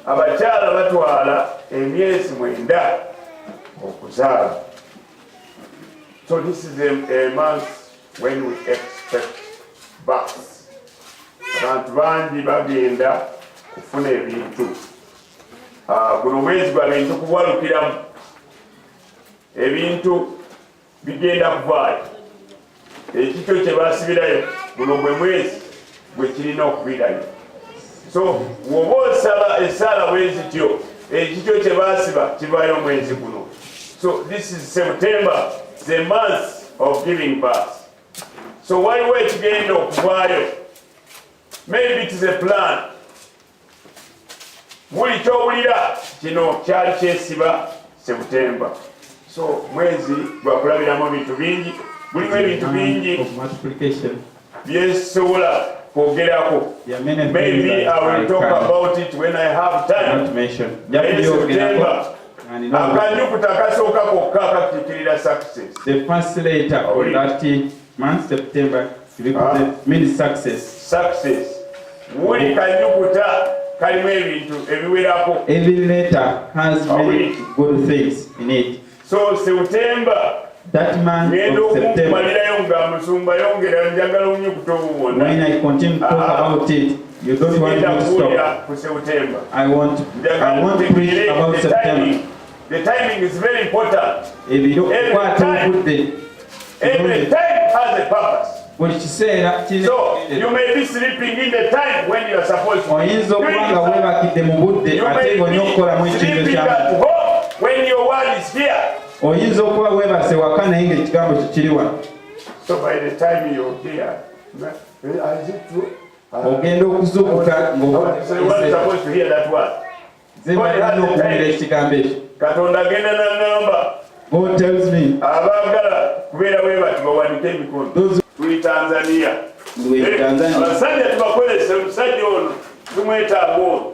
Abakyala batwala emyezi 9 okuzaala. So this is a month when we expect birth. Abantu bangi bagenda kufuna ebintu. Guno mwezi gwa bintu kuwalukiramu. Ebintu bigenda kuvaayo. Ekikyo kye basibirayo guno gwe mwezi gwe kirina okubirayo. So woba osaba esaala bwezityo ekikyo kye basiba kivaayo mwezi guno. So this is September, the month of giving birth. So waliwo ekigenda okuvaayo. Maybe it is a plan. Buli kyowulira kino kyali kyesiba September. So mwezi gwakulabiramu bintu bingi. Bulimu ebintu bingi byesobola kwogerako. Maybe I will talk about it when I have time. September. Akanyukuta kasooka kokka kakikirira success. The first letter of that month, September, means success. Success. Buli kanyukuta kalimu ebintu ebiwerako. Every letter has many good things in it. So September, that month of September, when I continue to talk about it, you don't want me to stop. I want to preach about September. The timing is very important. Every time has a purpose. So you may be sleeping in the time when you are supposed to be doing it. You may be sleeping at home when your word is here. So by the time you're here, is it true? What supposed to hear that word? God tells me. Those in Tanzania.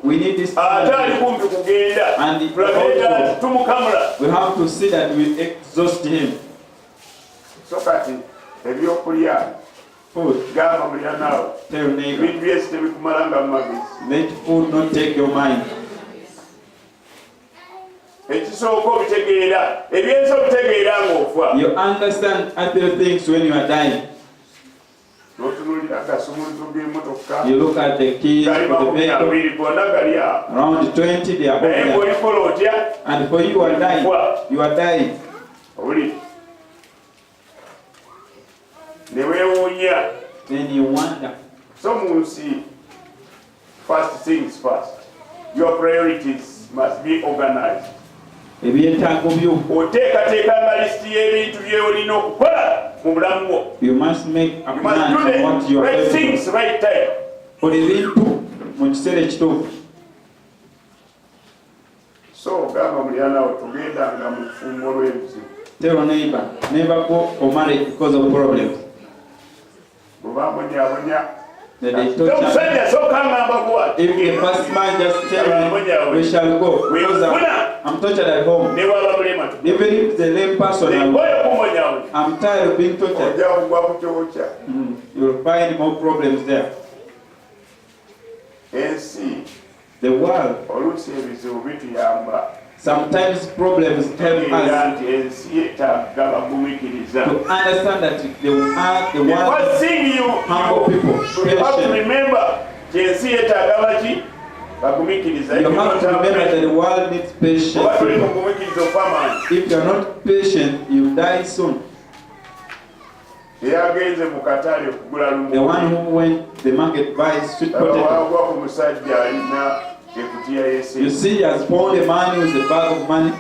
We need this. And we have to see that we exhaust him. Food. Tell neighbor. Let food not take your mind. You understand other things when you are dying. You look at the keys for the vehicle. Around 20 they are over there. And for you are dying. You are dying. Then you wonder. Someone see first things first. Your priorities must be organized. You must make a plan for what you are right things right time. So tell your neighbor, never go or marry because of problems. If the first man just tell me, we shall go, because I'm tortured at home. Even if the lame person, I'm tired of being tortured. You'll find more problems there. The world. Sometimes problems help us to understand that the world humble people. You have to remember, You have to remember that the world needs patience. If you are not patient, you die soon. The one who went to the market buys sweet potato. You see, he has found a man with a bag of money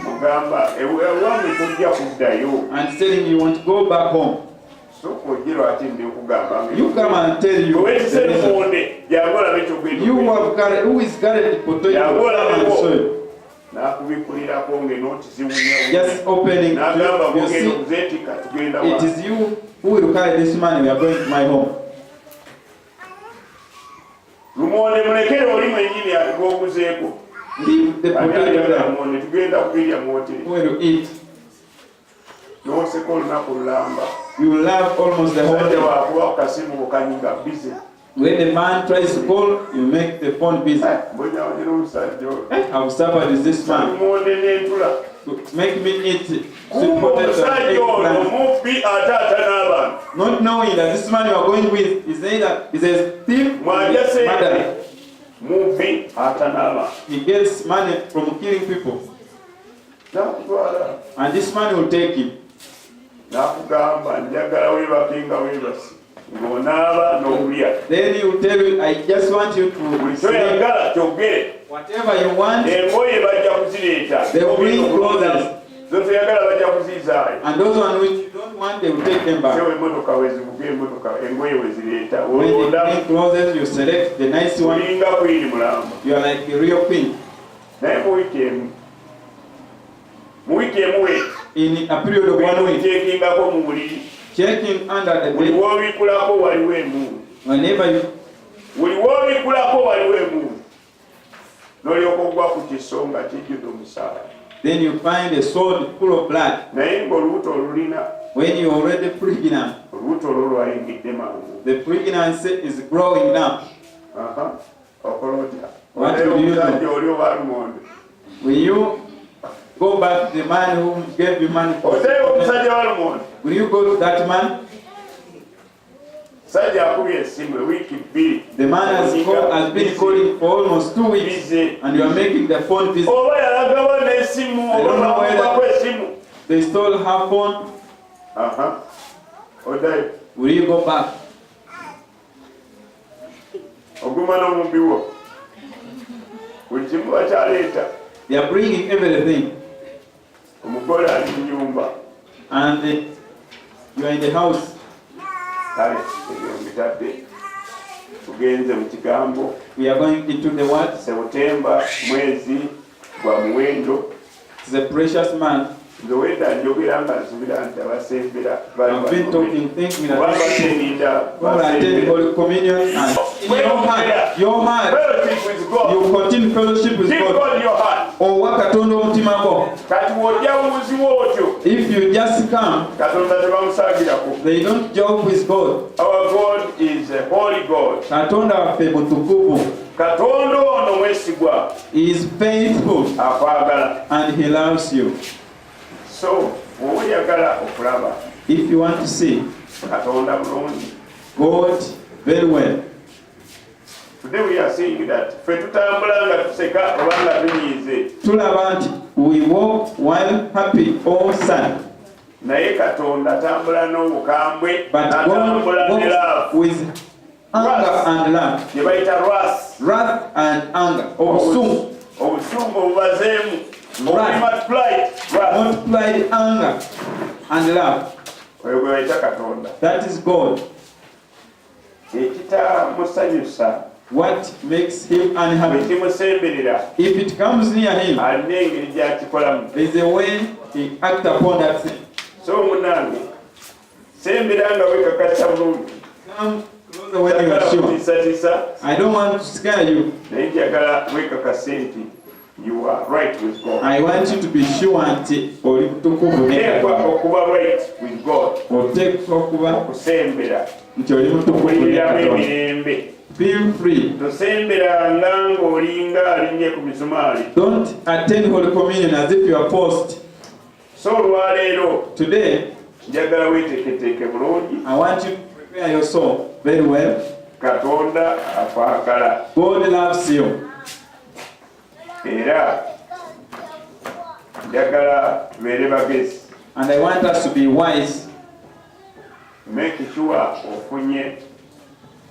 and telling you want to go back home. You come and tell you who is carried the potato. Just opening, you see, it is you who will carry this money. We are going to my home. Leave the potato there. Who will eat? You will laugh almost the whole day. When the man tries to call, you make the phone busy. How stubborn is this man? Make me eat sweet potato and eggplant. Not knowing that this man you are going with is a thief, murderer. He gets money from killing people. And this man will take him. Then he will tell you, I just want you to sleep. Whatever you want, they will bring clothes. And those ones which you don't want, they will take them back. When they bring clothes, you select the nice one. You are like a real queen. In a period of 1 week, checking under the bed. Whenever you then you find a sword full of blood. When you already pregnant, the pregnancy is growing now. What will you do? Will you go back to the man who gave you money for it? Will you go to that man? The man has been calling for almost 2 weeks, and you are making the phone busy. I don't know whether they stole her phone. Will you go back? They are bringing everything. And you are in the house. We are going into the what? September, mwezi gwa muwendo. It's a precious month. I've been talking, thinking that God attend Holy Communion, and in your heart, you continue fellowship with God. If you just come, they don't joke with God. Our God is a holy God. He is faithful and He loves you. So, if you want to see God very well, today we are saying that we walk while happy or sad. But God walks with anger and love. Wrath and anger. Multiplied anger and love. That is God. What makes Him unhappy? If it comes near Him, there is a way He acts upon that thing. So, come closer when you are sure. I don't want to scare you. You are right with God. I want you to be sure until right with God. Feel free. Don't attend Holy Communion as if you are forced. Today, I want you to prepare your soul very well. God loves you. Era njagala tubeere bagezi. And I want us to be wise. Make sure ofunye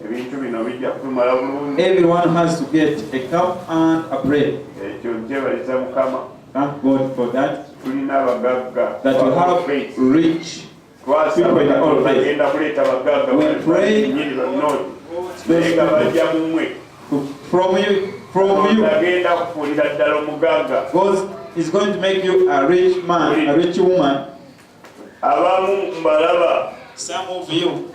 ebintu bino bijja kutumala bulungi. Everyone has to get a cup and a bread. Ekyo nkyebaliza Mukama. Thank God for that. Tulina abagagga. That you have rich people in all faith. Bagenda kuleeta abagagga. We pray nga bajja mumwe. From you. Agenda kufuulira ddala omugagga. God is going to make you a rich man, a rich woman. Abamu mbalaba. Some of you,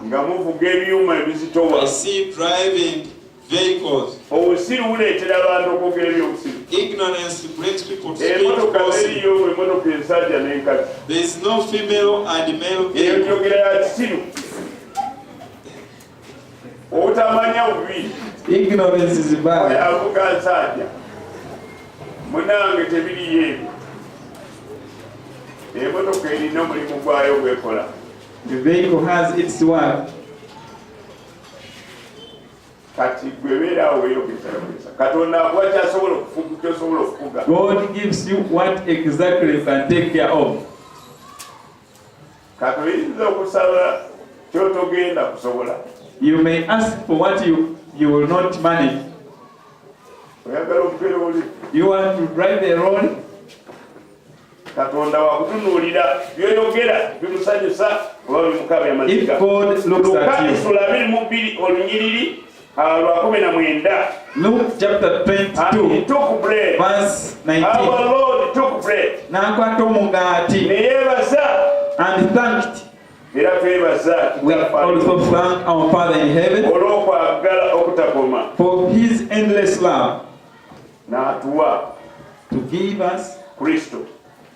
nga muvuga ebyuma ebizitowa. I see driving vehicles. Obusiru buleetera abantu okwogera ebyobusiru. Ignorance brings people to speak Emotoka falsely. zeriyo emotoka ensajja n'enkazi. There is no female and male Eyo vehicle. njogera ya kisiru. Obutamanya bubi. Ignorance is bad. Avuga nsajja. Munange tebiriyo ebyo. Emotoka erina omulimu gwayo gwekola. The vehicle has its work. Kati gwe beerawo weeyogeza. Katonda akuwa kyasobola okufuga kyosobola okufuga. God gives you what exactly you can take care of. Kati oyinza okusaba kyotogenda kusobola. You may ask for what you will not manage. Oyagala okubeera oli. You want to drive a road. Katonda wakutunuulira byoyogera bimusanyusa oba bimukaba amaziga. If God looks at you. Sula 22 olunyiriri lwa 19. Luke chapter 22 He took bread. verse 19. Our Lord took bread. N'akwata omugaati Ne yeebaza. and thanked. Era twebaza We also thank our Father in heaven olw'okwagala okutakoma. for His endless love N'atuwa to give us Kristo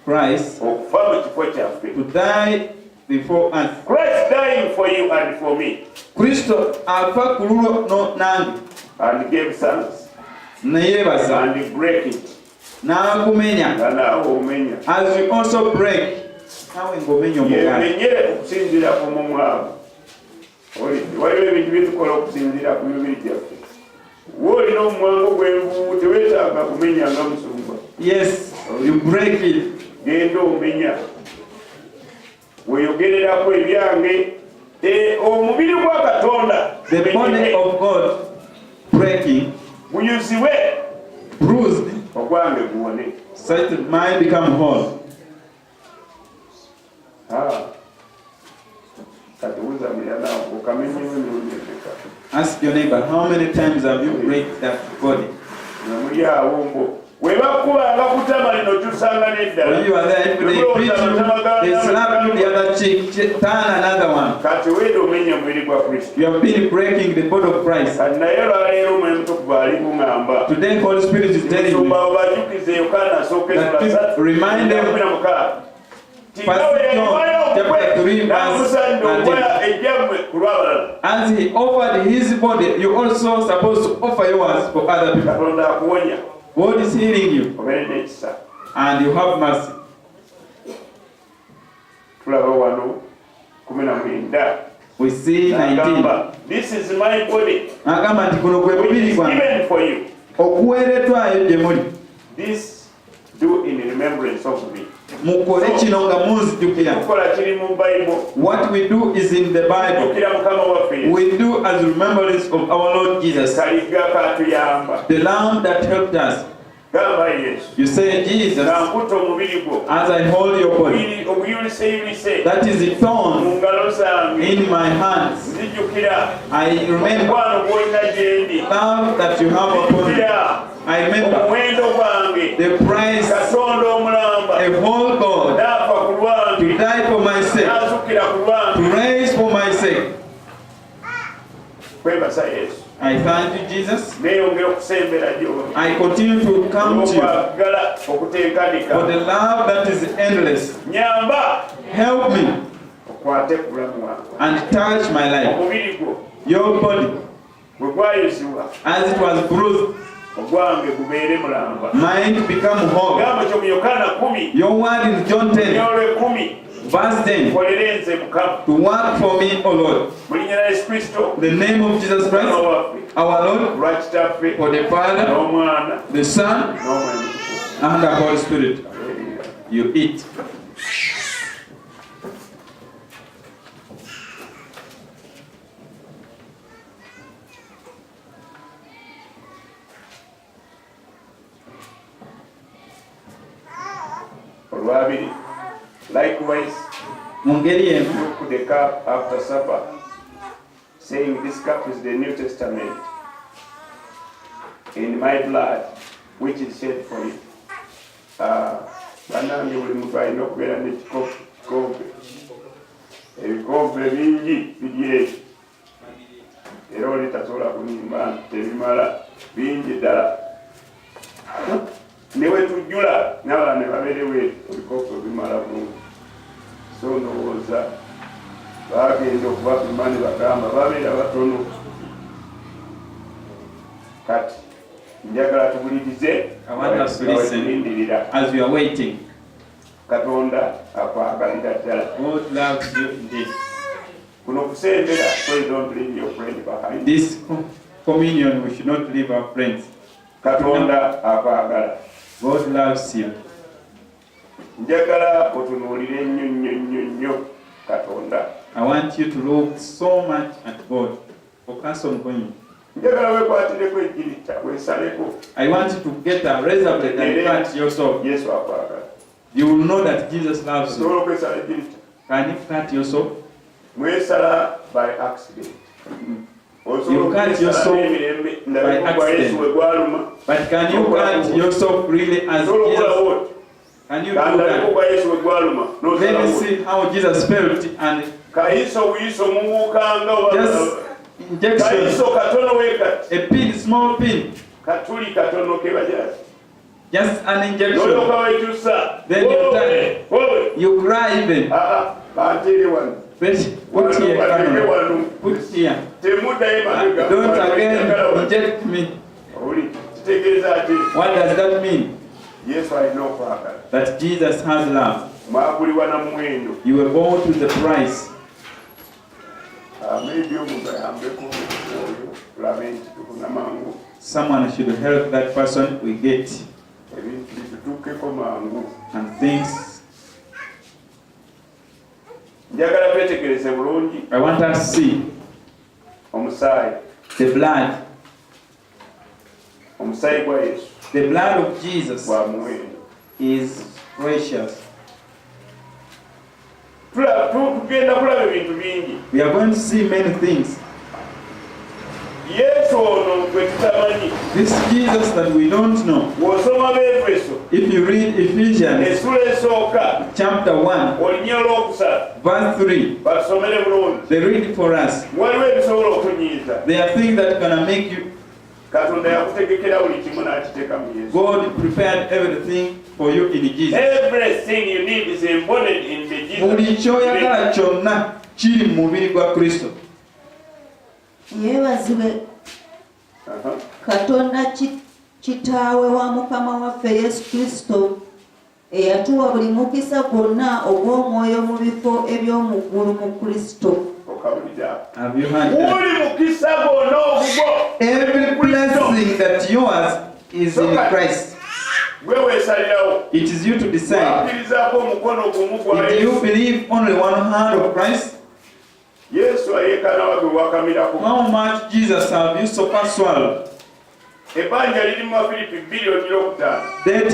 Christ okufa mu kifo kyaffe. to die before us. Christ dying for you and for me. Kristo afa ku lulwo nange And gave thanks. ne yeebaza And break it. n'agumenya. Nga naawe omenya. As you also break, nawe ng'omenya omugaati. Yemenyere okusinziira ku mumwavu. Waliwo ebintu byetukola okusinziira ku mibiri gyaffe. Woolina omwango gw'envubu teweetaaga kumenya nga musumba. Yes, you break it. Genda omenya. Weeyogererako ebyange. Omubiri gwa Katonda. The body of God breaking, guyuzibwe. bruised, Ogwange guwone. such that mine become whole. Kati wuzamira naawe okamenyewo emirundi emeka. Ask your neighbor, how many times have you break that body? Namuli awo mbo. Webakubanga kutama lino tusanga n'eddala. When you are there, if they beat you, they slap you the other cheek, turn another one. Kati weeda omenya omubiri gwa Kristo. You have been breaking the body of Christ. Kati naye lwaleero omwoyo mutukuvu ali kuŋŋamba. Today, Holy Spirit is telling me Nsumba obajukize Yokaana asooka that remind them. 16. First John chapter 3 verse 13. As He offered His body, you also supposed to offer yours for other people. Katonda akuwonya. God is healing you, Obeere n'ekisa. and you have mercy. Tulaba wano 19. We see 19. N'agamba, this is my body Agamba nti guno gwe which mubiri is gwange given for you. okuweereddwayo gye muli. This do in remembrance of me. Mukole kino nga munzijukira. Tukola kiri mu Bible. What we do is in the Bible. Tukira Mukama waffe. We do as remembrance of our Lord Jesus, Kaliga katuyamba. the Lamb that helped us. Gamba Yesu. You say, Jesus, Nkuta omubiri gwo. as I hold your body, Obuyulise. that is the thorn Mu ngalo zange. in my hands. Nzijukira. I remember Omukwano gw'olina gye ndi. love that you have upon me. Nzijukira. I remember Omuwendo gwange. the price, Katonda omulamba. a whole God, N'afa ku to lwange. die for my sake, N'azukira ku to lwange. raise for my sake. Kwebasa Yesu. I thank you, Jesus. Neeyongera okusembera gy'oli. I continue to come to you Olw'okwagala okuteekanika. for the love that is endless. Nyamba. Help me Okwate ku bulamu wange. and touch my life. Omubiri gwo. Your body, Bwe gwayuzibwa. as it was bruised, Ogwange gubeere mulamba. mine become whole. Gamba kyo mu Yokaana 10. Your word in John 10, Olw'ekumi. Verse 10. To work for me, O Lord. The name of Jesus Christ, our Lord, for the Father, the Son, and the Holy Spirit. You eat. Likewise, you put the cup after supper, saying, "This cup is the New Testament in my blood, which is shed for you." Banange buli muntu alina okubeera n'ekikompe. Ebikompe bingi biri eyo. Era oli tasobola kunimba tebimala bingi ddala. Ne bwe tujjula n'abalala ne babeerewo ebikompe bimala bulungi. So ndowooza bagenda okubapima ne bagamba babeera batono. Kati njagala tubulirize as we are waiting. Katonda akwagalira ddala. God loves you indeed. Kuno kusembera, so you don't leave your friend behind. This communion, we should not leave our friends. Katonda akwagala. God loves you. Njagala otunuulire nnyo Katonda. I want you to look so much at God. Focus on Him. Njagala wekwatireko ejjirita weesaleko. I want you to get a razor blade and cut yourself. Yesu akwagala. You will know that Jesus loves you. Osobola okwesala ejjirita. Can you cut yourself? Mwesala by accident. You cut yourself by accident. But can you cut yourself really as Jesus? Can you do that? Let me see how Jesus felt and just injection. A pin, small pin. Just an injection. Then you die. You cry even. Put here. Put here. Don't again inject me. What does that mean? That Jesus has love. You were bought with the price. Someone should help that person. We get and things. I want us to see the blood. The blood of Jesus is precious. We are going to see many things. This Jesus that we don't know. If you read Ephesians chapter 1 verse 3, they read it for us. There are things that are going to make you. God prepared everything for you in Jesus. Everything you need is embodied in the Jesus. Katonda kitaawe wa mukama waffe Yesu Kristo eyatuwa buli mukisa gwonna ogw'omwoyo mu bifo eby'omuggulu mu Kristo. Have you heard that? Every blessing that yours is in Christ. It is you to decide. If you believe only one hand of Christ, how much Jesus have you so far swallowed? That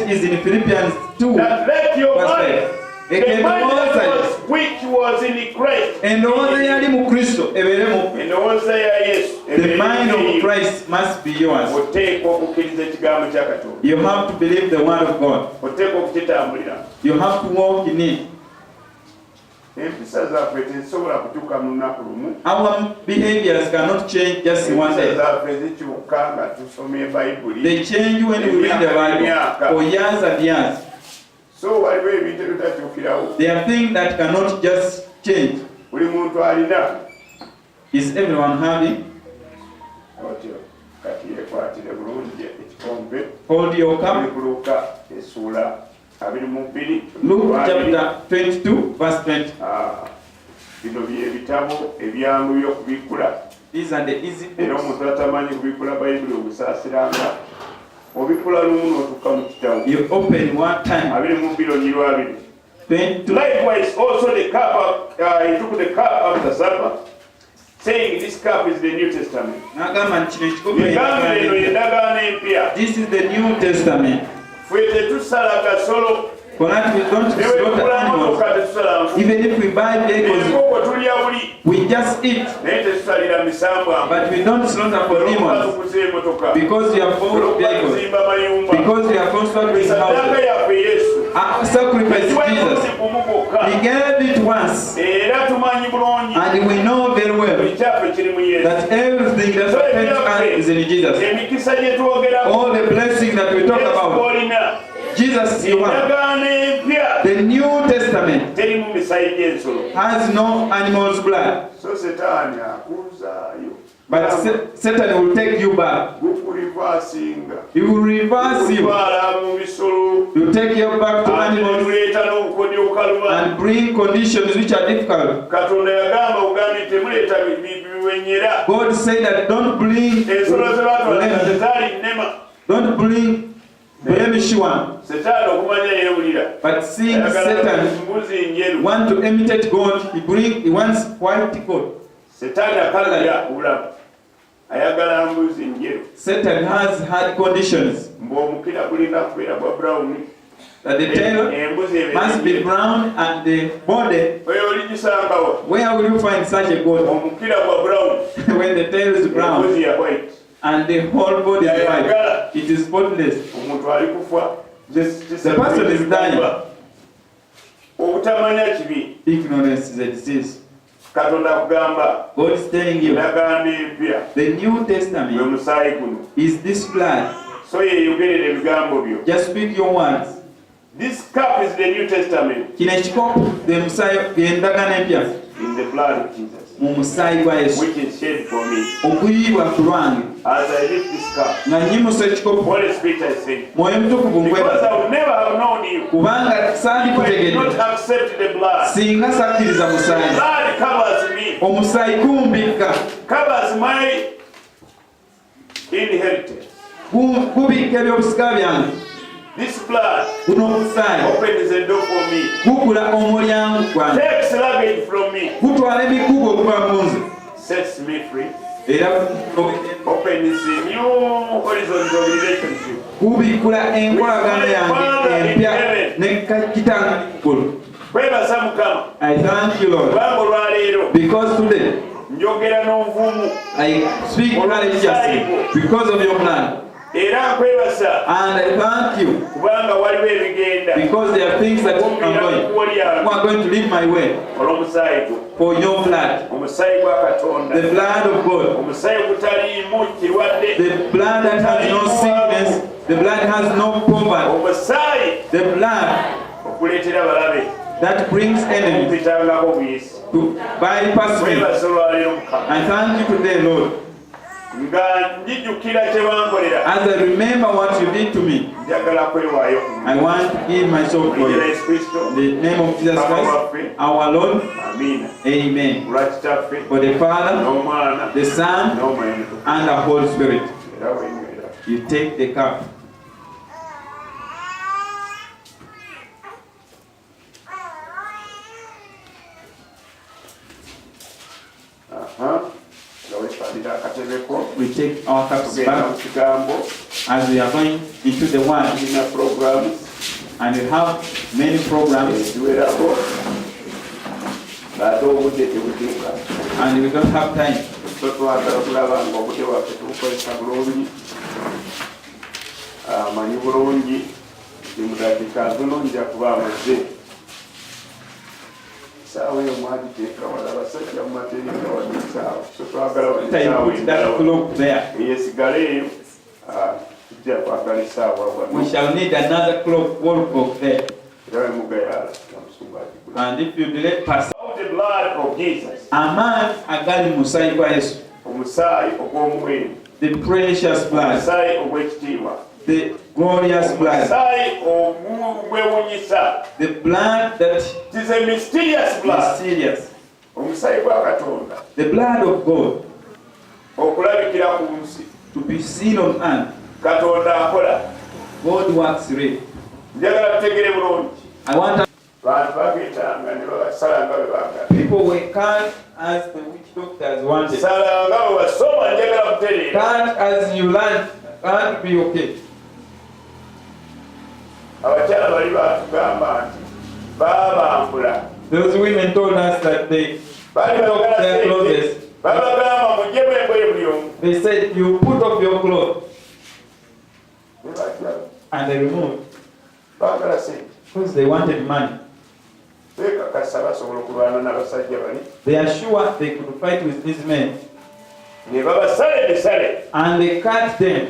is in Philippians 2 verse 5. Which was in Christ. The mind of Christ must be yours. You have to believe the word of God. You have to walk in it. Our behaviors cannot change just in one day. They change when we read the Bible for years and years. There are things that cannot just change. Is everyone having? Hold your cup. Luke chapter 22 verse 20. Bino by'ebitabo ebyangu by'okubikula. These are the easy era books. omuntu atamanyi kubikula bayibuli obusaasiranga obikula lumu n'otuuka mu kitabu. You open one time. 22. Likewise also the cup he took the cup after supper, saying this cup is the New Testament. This is the New Testament. For that we don't slaughter animals. Even if we buy vehicles, we just eat. But we don't slaughter for demons. Because we have bought vehicles. Because we have constructed houses. Sacrifice Jesus. He gave it once. And we know very well that everything that affects us is in Jesus. All the blessings that we talk about, Jesus is the one. The New Testament has no animal's blood. But Satan will take you back. He will reverse you. He will take you back to animals and bring conditions which are difficult. God said that don't bring blemish one. But seeing Satan want to imitate God, he wants white goat. Satan has had conditions that the tail must be brown and the body. Where will you find such a goat? When the tail is brown and the whole body is white, it is spotless. The person is dying. Ignorance is a disease. God is telling you the New Testament is this blood. Just speak your words. This cup is the New Testament in the blood of Jesus, which is shed for me. As I lift this cup, Holy Spirit, I say, because I would never have known you if I did not accept the blood. The blood covers me, covers my inheritance. This blood opens the door for me, takes luggage from me, sets me free, opens a new horizontal relationship with my Father in heaven. I thank you, Lord, because today I speak religiously because of your plan. And I thank you because there are things that are going to lead my way for your blood, the blood of God, the blood that has no sickness, the blood has no poverty, the blood that brings enemies to bypass me. I thank you today, Lord. As I remember what you did to me, I want to give myself for you. In the name of Jesus Christ, our Lord. Amen. For the Father, the Son, and the Holy Spirit. You take the cup. We take our cups back as we are going into the one, and we have many programs, and we don't have time. Put that cloak there. We shall need another cloak there. And if you delay past the blood of Jesus, the precious blood, the glorious blood. The blood that is a mysterious blood. Mysterious. The blood of God. To be seen on earth. God works real. I want people were cut as the witch doctors wanted. Cut as you learn, can't be okay. Those women told us that they put off their clothes. They said, you put off your clothes. And they removed. Because they wanted money. They are sure they could fight with these men. And they cut them.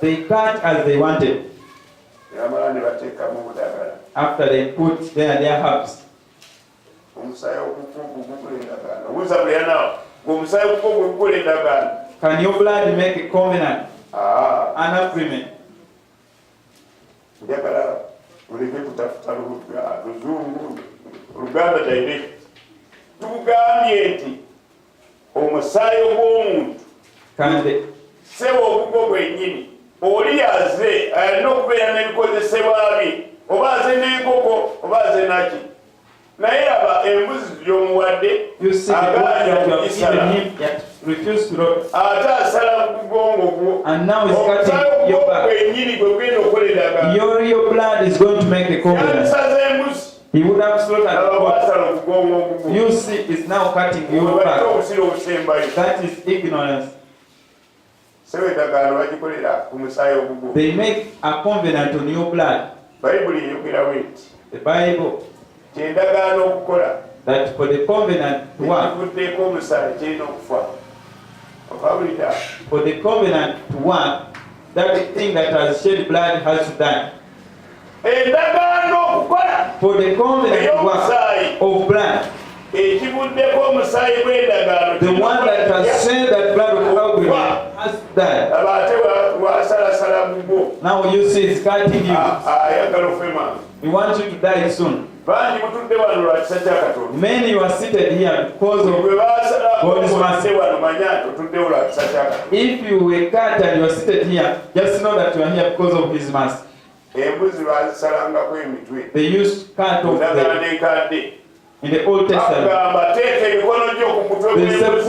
They cut as they wanted. After they put their herbs. Can your blood make a covenant? An agreement? Can they? You see the one that you have given him yet refused to do. And now he's cutting your back. Your blood is going to make a covenant. He would have slaughtered the goat. You see, it's now cutting your back. That is ignorance. They make a covenant on your blood. The Bible that for the covenant to work, that thing that has shed blood has to die. For the covenant to work of blood, the one that has shed that blood of covenant has to die. Now you see it's cutting you. We want you to die soon. Many you are seated here because of God's mercy. If you were cut and you are seated here, just know that you are here because of His mercy. They used cut off in the Old Testament. They said,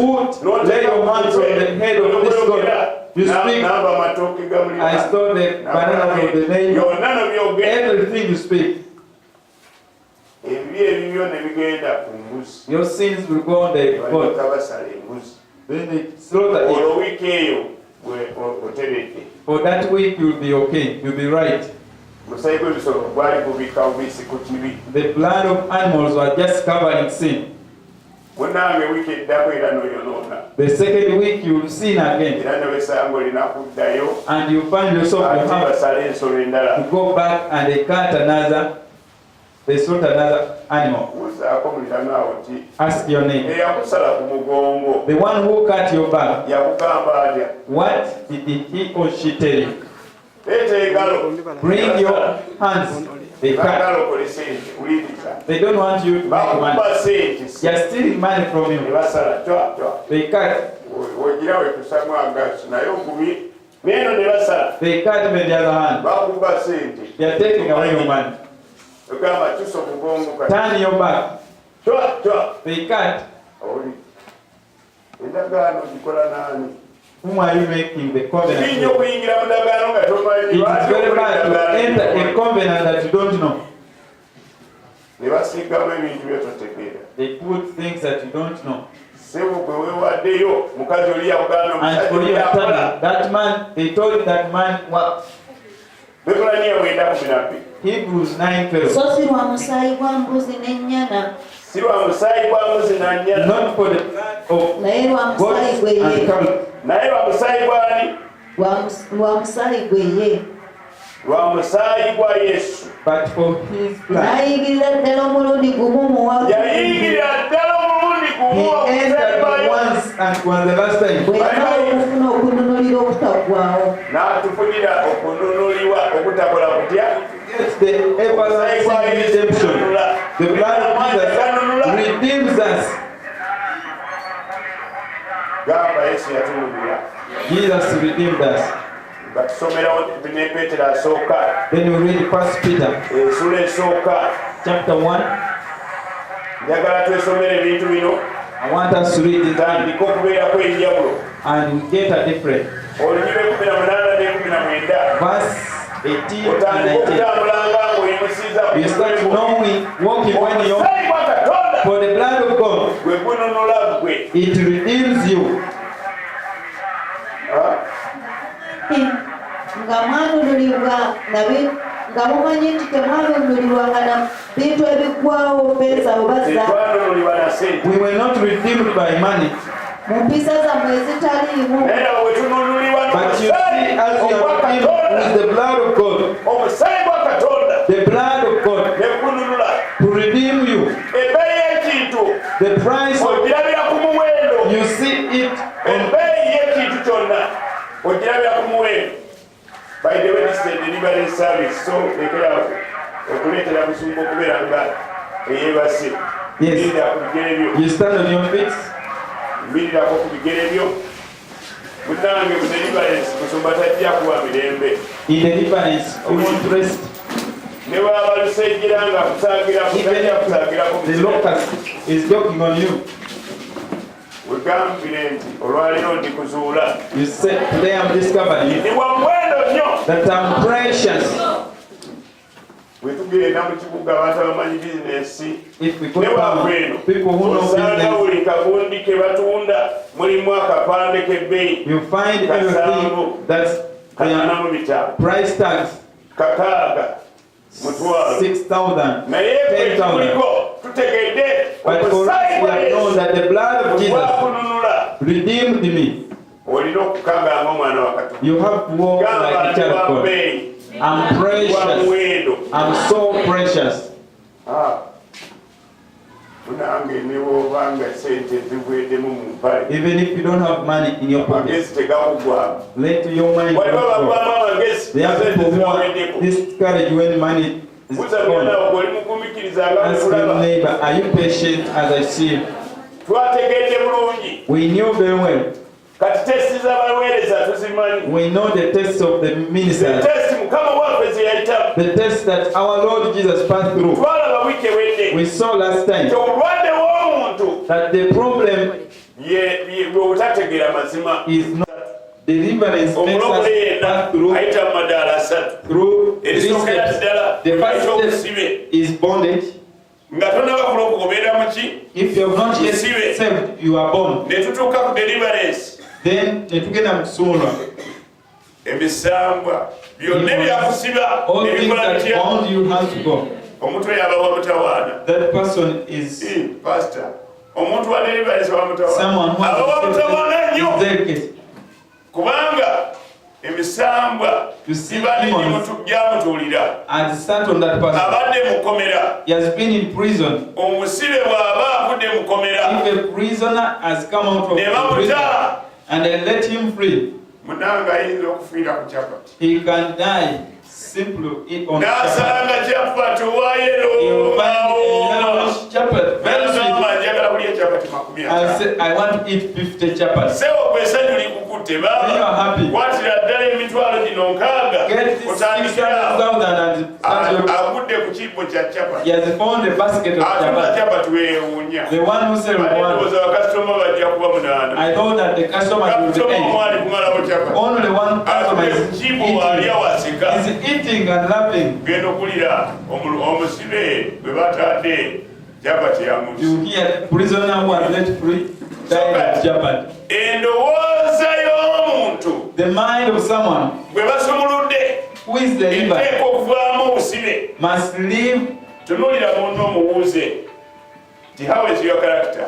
lay your hands on the head of this God. You speak, I stole the bananas of the neighbor. Everything you speak. Your sins will go on the God. Then they slaughter it. For that week you will be okay. You will be right. The blood of animals were just covering sin. The second week you will sin again. And you find yourself you have to go back and they cut another. They slaughter another animal. Ask your name. The one who cut your back. What did he or she tell you? Bring your hands. They cut. They don't want you to make money. They are stealing money from you. They cut. They cut with the other hand. They are taking away your money. Turn your back. They cut. Whom are you making the covenant with? It is very bad to enter a covenant that you don't know. They put things that you don't know. And for your time, that man, they told that man what? Hebrews 9:12. Not for the blood of goats and cows. But for His blood. He entered once and was the last time. Bw'ekufuna okununulira okutaggwaawo. N'atufunira okununulibwa okutakola kutya. It's the everlasting redemption. The blood of Jesus redeems us. Gamba Yesu yatunulira. Jesus redeemed us. Batusomerawo ne Peetero asooka. Then we read 1 Peter Essula esooka. chapter 1. Njagala twesomere ebintu bino. I want us to read it Tandika okubeerako enjawulo. and we get a different. Olulimi 18 ne 19. Verse 18 and Otandika 19. okutambulanga ng'oyimusiza You start knowing, walking when you're omusaayi gwa Katonda for the blood of God. gwe gununula ggwe. It redeems you. Nga mwanunulibwa nga mumanyi nti temwanunulibwanga na bintu ebiggwaawo ffeeza oba zaabu. Tetwanunulibwa na ssente. We were not redeemed by money. Mu mpisa zammwe ezitaliimu. Naye nabo bwe tununulibwa But you see, n'omusaayi as you ogwa are redeemed Katonda, with the blood of God, omusaayi gwa Katonda the blood of God ne gununula. to redeem you. Ebbeeyi y'ekintu The price of ogirabira ku muwendo. you see it on Ebbeeyi y'ekintu kyonna ogirabira ku muwendo. By the way, this is the delivery service, so lekera okuleetera musumba okubeera nga eyeebase. Yes. Mirira ku bigere byo. you stand on your feet. Mirirako ku bigere byo. Munnange mu deliverance musumba tajja kuwa mirembe. In deliverance, you want rest. Ne bw'aba lusejjera nga kusaagira kutajja kusaagira ku The locust is joking on you. wegambire nti olwaliro ndikuzuula. You say, today I'm discovering you Ndi wa muwendo nnyo. that I'm precious. Bwe tugenda mu kibuga abantu abamanyi bizinensi If we go ne down, waabweno people who know osanga business, buli kagundi ke batunda mulimu akapande k'ebbeeyi you find everything that's katana mu bitabu price tags, kakaaga mutwalo 6,000, naye 10,000. tuliko tutegedde But for us, omusaayi we gwa have known Yesu that the blood of Jesus gwakununula. redeemed me. Olina okukanga ng'omwana wa Katonda. You have to walk Gamba like a nti child of God. wabbeeyi I'm wa precious. muwendo. I'm so precious. Munange ne bw'obanga sente ziweddemu mu mpale Even if you don't have money in your pocket, magezi tegakugwamu. let your mind Waliwo go. abagwamu amagezi There are sente people who zibaweddeko. are discouraged when money is Buuza gone. byonna oli mugumiikiriza nga Ask your mukulaba. neighbor, are you patient as I see you? Twategedde bulungi. We knew very well. Kati testi z'abaweereza tuzimanyi. We know the test of the ministers. Testi Mukama waffe ze yayitamu. The test that our Lord Jesus passed through. Twalaba wiiki ewedde. We saw last time Nti obulwadde bw'omuntu that the problem bwe butategeera mazima. is not deliverance makes Omulokole us yenna pass through ayita mu madaala asatu. through these Erisookera steps. ddala The first ayita step obusibe. is bondage. Nga tonnaba kulokogobeera mu ki? If you have not yet saved, you are born. Ne tutuuka ku deliverance. Then netugenda mu kusumulwa. Ebisambwa byonna ebyakusiba All things ebikola that bitya? bound you have to go. Omutwe yabawa mutawaana. That person is Pastor. Omuntu wa deliverance wa mutawaana. someone who Abawa mutawaana nnyo. is delicate. Kubanga emisambwa You see zibadde demons gyamutuulira. and sat on that person. Abadde mu kkomera. He has been in prison. Omusibe bw'aba avudde mu kkomera. If a prisoner has come out of Ne the prison bamuta. and they let him free, Munange ayinza okufiira ku kyapati. he can die simply on N'asanga kyapati wa You'll find a yellow. yellowish chapati. Very sweet. N'agamba njagala kulya kyapati 50. I want to eat 50 chapatis. Sewo kwessanyu likukutte When you are happy, kwatira ddala emitwalo gino nkaaga get this otandikira 600,000 and start your... agudde ku kibbo kya kyapati. He has found a basket of Atunda chapati. kyapati weewuunya. The one who said one. Ndowooza bakasitoma bajja kuba munaana. I thought that the customer will be Kasitoma 8. omwali kumalawo kyapati. Only one customer Atudde is ku kibbo alya waseka. eating and laughing. Genda okulira omusibe gwe batadde kyapati ya musi. You hear the prisoner who was let free died of chapati. Endowooza y'omuntu The mind of someone gwe basumuludde who is delivered eteeka okuvaamu obusibe. must live. Tunuulira munno omubuuze nti how is your character?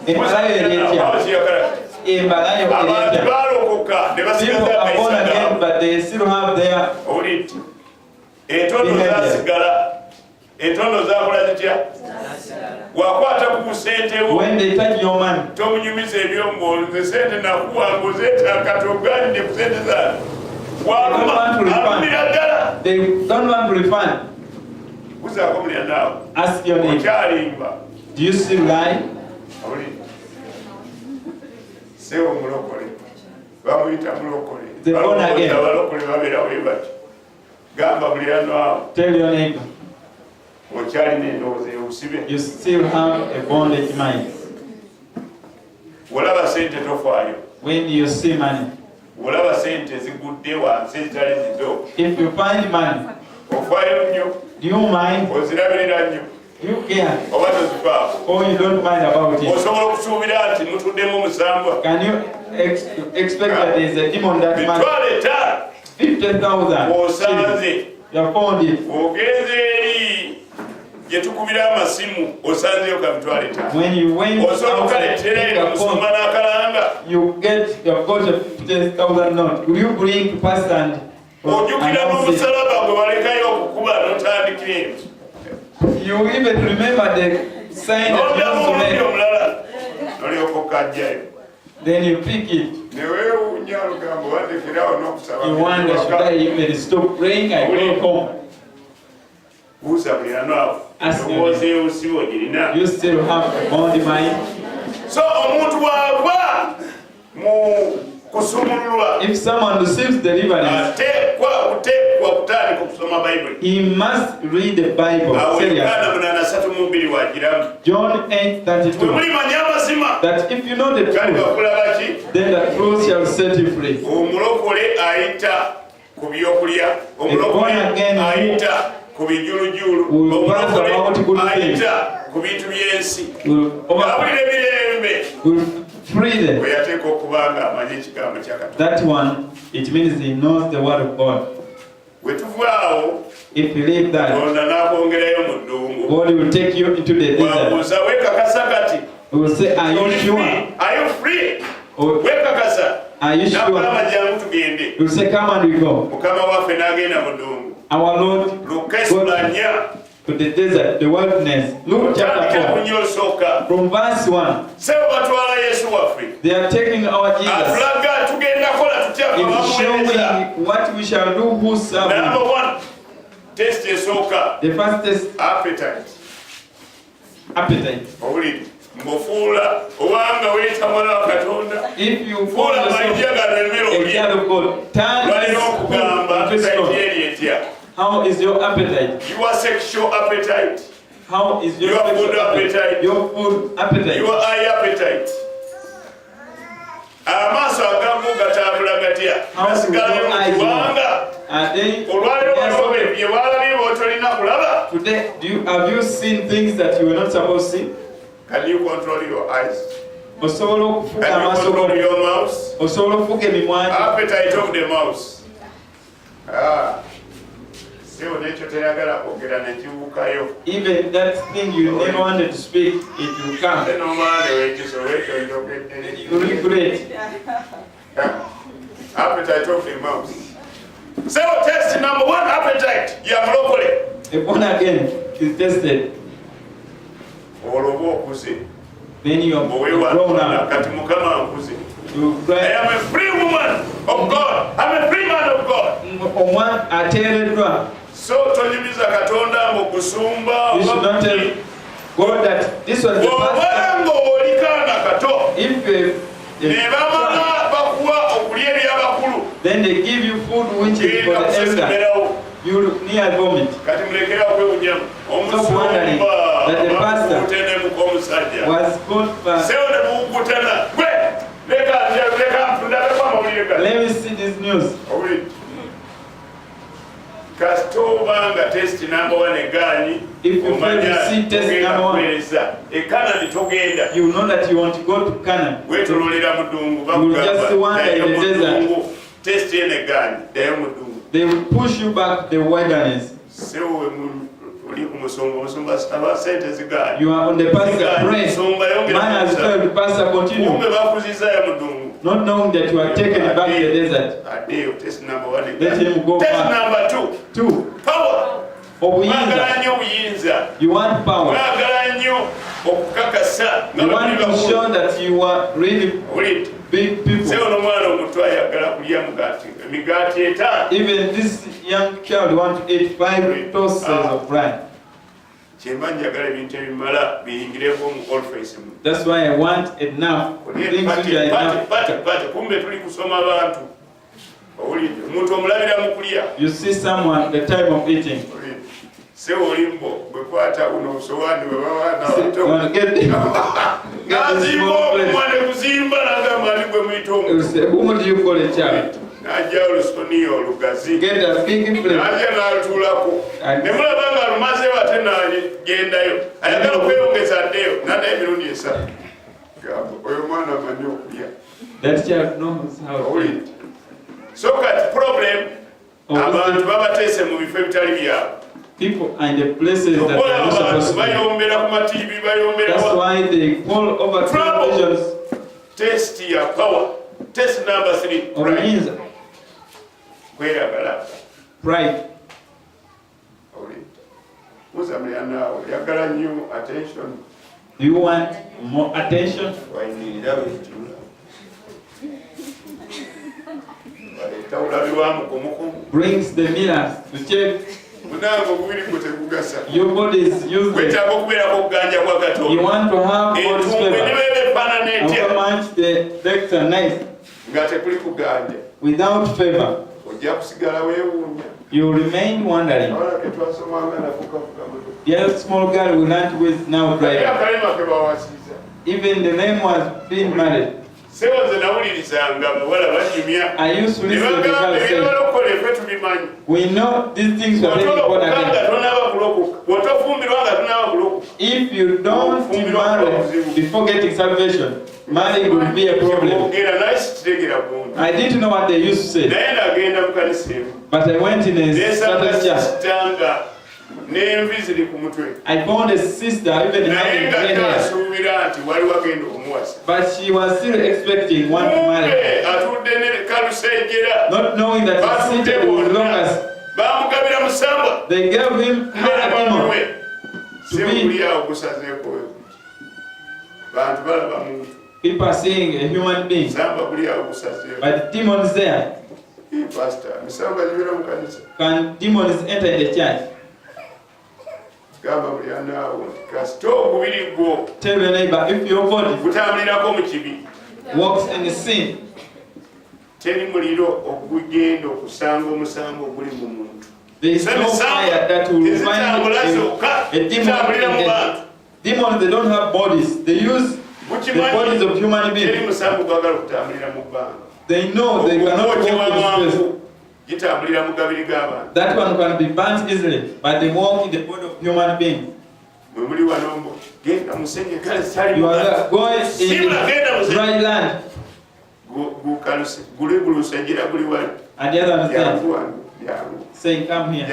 How is your character? Abantu baalokoka ne People basigaza are born again, amaisagabo. but they still have their Owulidde entondo zaasigala entondo zakola zitya wakwata ku ssentewo when they touch your money, tomunyumiza ebyombo nze sente nakuwa ngozeetaka toganide ku sente zange waluma alumira ddala. they don't want to refund. buzaako mulyanaawo Ask your neighbor, okyalimba do you still lie? sewo mulokole bamuyita mulokole The born again. abalokole babeera bwe batyo. Gamba mulyanaawo Tell your neighbor, okyalina endowooza ewusibe you still have a bondage mind. olaba sente tofaayo When you see money, olaba sente zigudde wansi ezitali zizo if you find money, ofaayo nnyo do you mind? ozirabirira nnyo Do you care? oba tozifaako Or you don't mind about it? osobola okusuubira nti mutuddemu musambwa Can you expect that there is a demon that man mitwalo etaano 50,000? osanze You have found it. ogenze eri gye tukubira amasimu osanzeyo ka mitwalo etaano When you went osobola outside, okaleetera take eyo a musumba phone, n'akalanga you have got a 50,000 note. Will you bring to pastor and ojjukira announce it? n'omusalaba gwe balekayo okukuba n'otandikira eno You even remember the sign that n'oddamu you omulundi used to omulala n'olyoka okajjayo make. Then you pick it. ne weewuunya lugambo wandekerawo n'okusaba You wonder, should I even stop praying? I go home. buuza buli yanaawo Ask me. endowooza ey'obusibe ogirina. You still have a bond mind. So omuntu bw'ava mu kusumululwa If someone receives deliverance, ateekwa kutandika okusoma bayibuli. he must read the Bible. Awo Seriously. Yokaana 8:32 wagiramu. John Bwe 8:32. mulimanya amazima That if you know the gali truth, bakulaba ki? then the truth shall set you free. Omulokole ayita ku byokulya, omulokole born again ayita ku bijulujulu, will pass about good omulokole things. ayita ku bintu by'ensi. Will Abulira emirembe free them. bwe yateeka okuba nga amanyi ekigambo kya Katonda. That one, it means he knows the word of God. Bwe tuvaawo If you leave that, Katonda n'akwongerayo mu ddungu. God will take you into the desert. Wabuuza weekakasa kati. He will say, are you sure? Are you free? Or Weekakasa. are you N'agamba sure? jangu tugende. He will say, come and we go. Mukama waffe n'agenda mu ddungu. Our Lord Luka go 4:4. to the desert, the wilderness. Luke Otandika chapter 4. kunyosooka. From verse 1, Sebo batwala Yesu waffe. they are taking our Jesus. Atulaga tugenda kola tutya It's bamuweereza. showing what we shall do who serve him. Number 1. Test esooka. The first is Appetite. appetite. Owulire. Mbufuula obanga weeta mwana wa Katonda. If you call Fuula amayinja yourself gano emmere a olye. child of God, turn Balina this okugamba food into appetite stone. eri etya. How is your appetite? Your sexual appetite. How is your Your sexual food appetite. Your food appetite. Your eye appetite. Amaaso agamu gatambula gatya. How do Gasigalayo your mu eyes kiwanga. Are they? Olwaleero waliwo bye walabye b'otolina kulaba. Today, have you seen things that you were not supposed to see? Can you control your eyes? Osobola okufuga Can you amaaso control go. your mouth? Osobola okufuga emimwa gyo. Appetite of the mouth. Siwo n'ekyo teyagala kwogera ne kibuukayo. Even that thing you never wanted to speak, it will come. Ate n'omwana weekiso ekyo njogedde. You regret. Appetite of the mouth. So test number 1, appetite ya mulokole. A born again is tested. Olwoba okuze. Then you are grown up. Kati Mukama nkuze. You I cry. am a free woman of God. I'm a free man of God. Omwana ateereddwa. So tonyumiza Katonda mu kusumba. You should not tell God that this was the first time. Obanga olikaana kato. If Ne bamala bakuwa okulya eby'abakulu. then they give you food which is for Genda the elder, kusesemerawo. you near vomit. Kati mulekera okwewunyamu. wondering that the pastor Omusumba omusajja. was good for. Sewo ne buwukutana. Gwe! Leka ntundabeko amawulire gano. Let me see this news. Owulire. Kasita obanga test number 1 egaanyi. If you fail to see test number 1, Ekanani togenda. you know that you want to go to Canaan. Weetoloolera mu ddungu You will just wander in the desert. Test eno egaanyi. Ddayo mu ddungu. They will push you back to the wilderness. Sewo oli ku musumba. Omusumba aba sente zigaanyi. You are on the pastor pray. Man has failed, pastor continue. Kumbe bakuzizaayo mu ddungu. Not knowing that you are taken back to the desert. Addeyo test number 1 Let him go Test back. number 2. 2. Power. Obuyinza. Mwagala nnyo obuyinza. You want power. Mwagala nnyo okukakasa You want to show that you are really big people. Sewo n'omwana omuto ayagala kulya emigaati etaano. Even this young child want to eat 5 toasts of bread. Kyemba njagala ebintu ebimala biyingireko mu orifice mu. That's why I want enough things which are enough. Kumbe tuli kusoma abantu. Omuntu omulabira mu kulya. You see someone the time of eating. Sewo olimbo bwe kwata uno sowaani bwe bawaana mwana kuzimba n'agamba ndi gwe muyita omuntu. Whom do you call a child? N'ajja olusoniya olugazi. Get a big plate. N'ajja n'alutuulako. Ne mulaba nga alumazeewo ate n'agendayo. Ayagala okweyongeza addeyo n'addayo emirundi esatu. Oyo mwana amanyi okulya. That child knows how to eat. So kati problem abantu babateese mu bifo ebitali byabwe. People are in the places that are not supposed to be. That's why they call over televisions. Test your power. Test number 3. Pride. Pride. Attention. Do you want more attention? Brings the mirrors to check. Your body is useless. You want to have God's favor. How much the decks are nice. Without favor, you remain wandering. The other small girl we learned with now driving. Even the name was being married. I used to listen to people say, we know these things were really born again. If you don't marry before getting salvation, marriage will be a problem. I didn't know what they used to say, but I went in a certain church. I found a sister even having gray hair, but she was still expecting one to marry, not knowing that he's seated with locusts. They gave him a demon to be. People are seeing a human being, but the demons there. Can demons enter in the church? Tell your neighbor, if your body walks in the sin, there is no fire that will find a demon. Demons, they don't have bodies. They use the bodies of human beings. They know they cannot walk in space. That one can be burnt easily, but they walk in the body of human beings. You are going in dry land. And the other one saying, come here.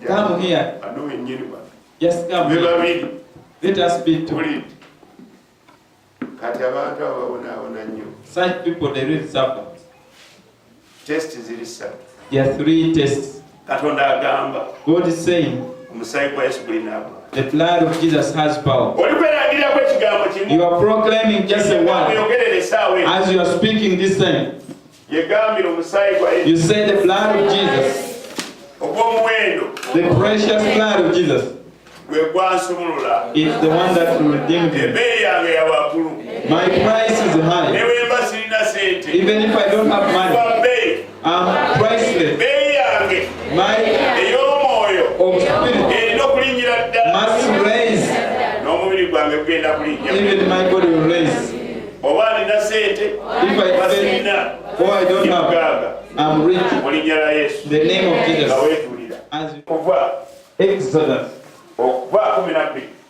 Come here. Just come here. Let us be two. Such people, they really suffer. There are 3 tests. God is saying, the blood of Jesus has power. You are proclaiming just a word. As you are speaking this time, you say the blood of Jesus, the precious blood of Jesus, it's the one that will redeem me. My price is high. Even if I don't have money, I'm priceless. My of spirit must raise. Even my body will raise. If I spend or I don't have, I'm rich. The name of Jesus. Exodus.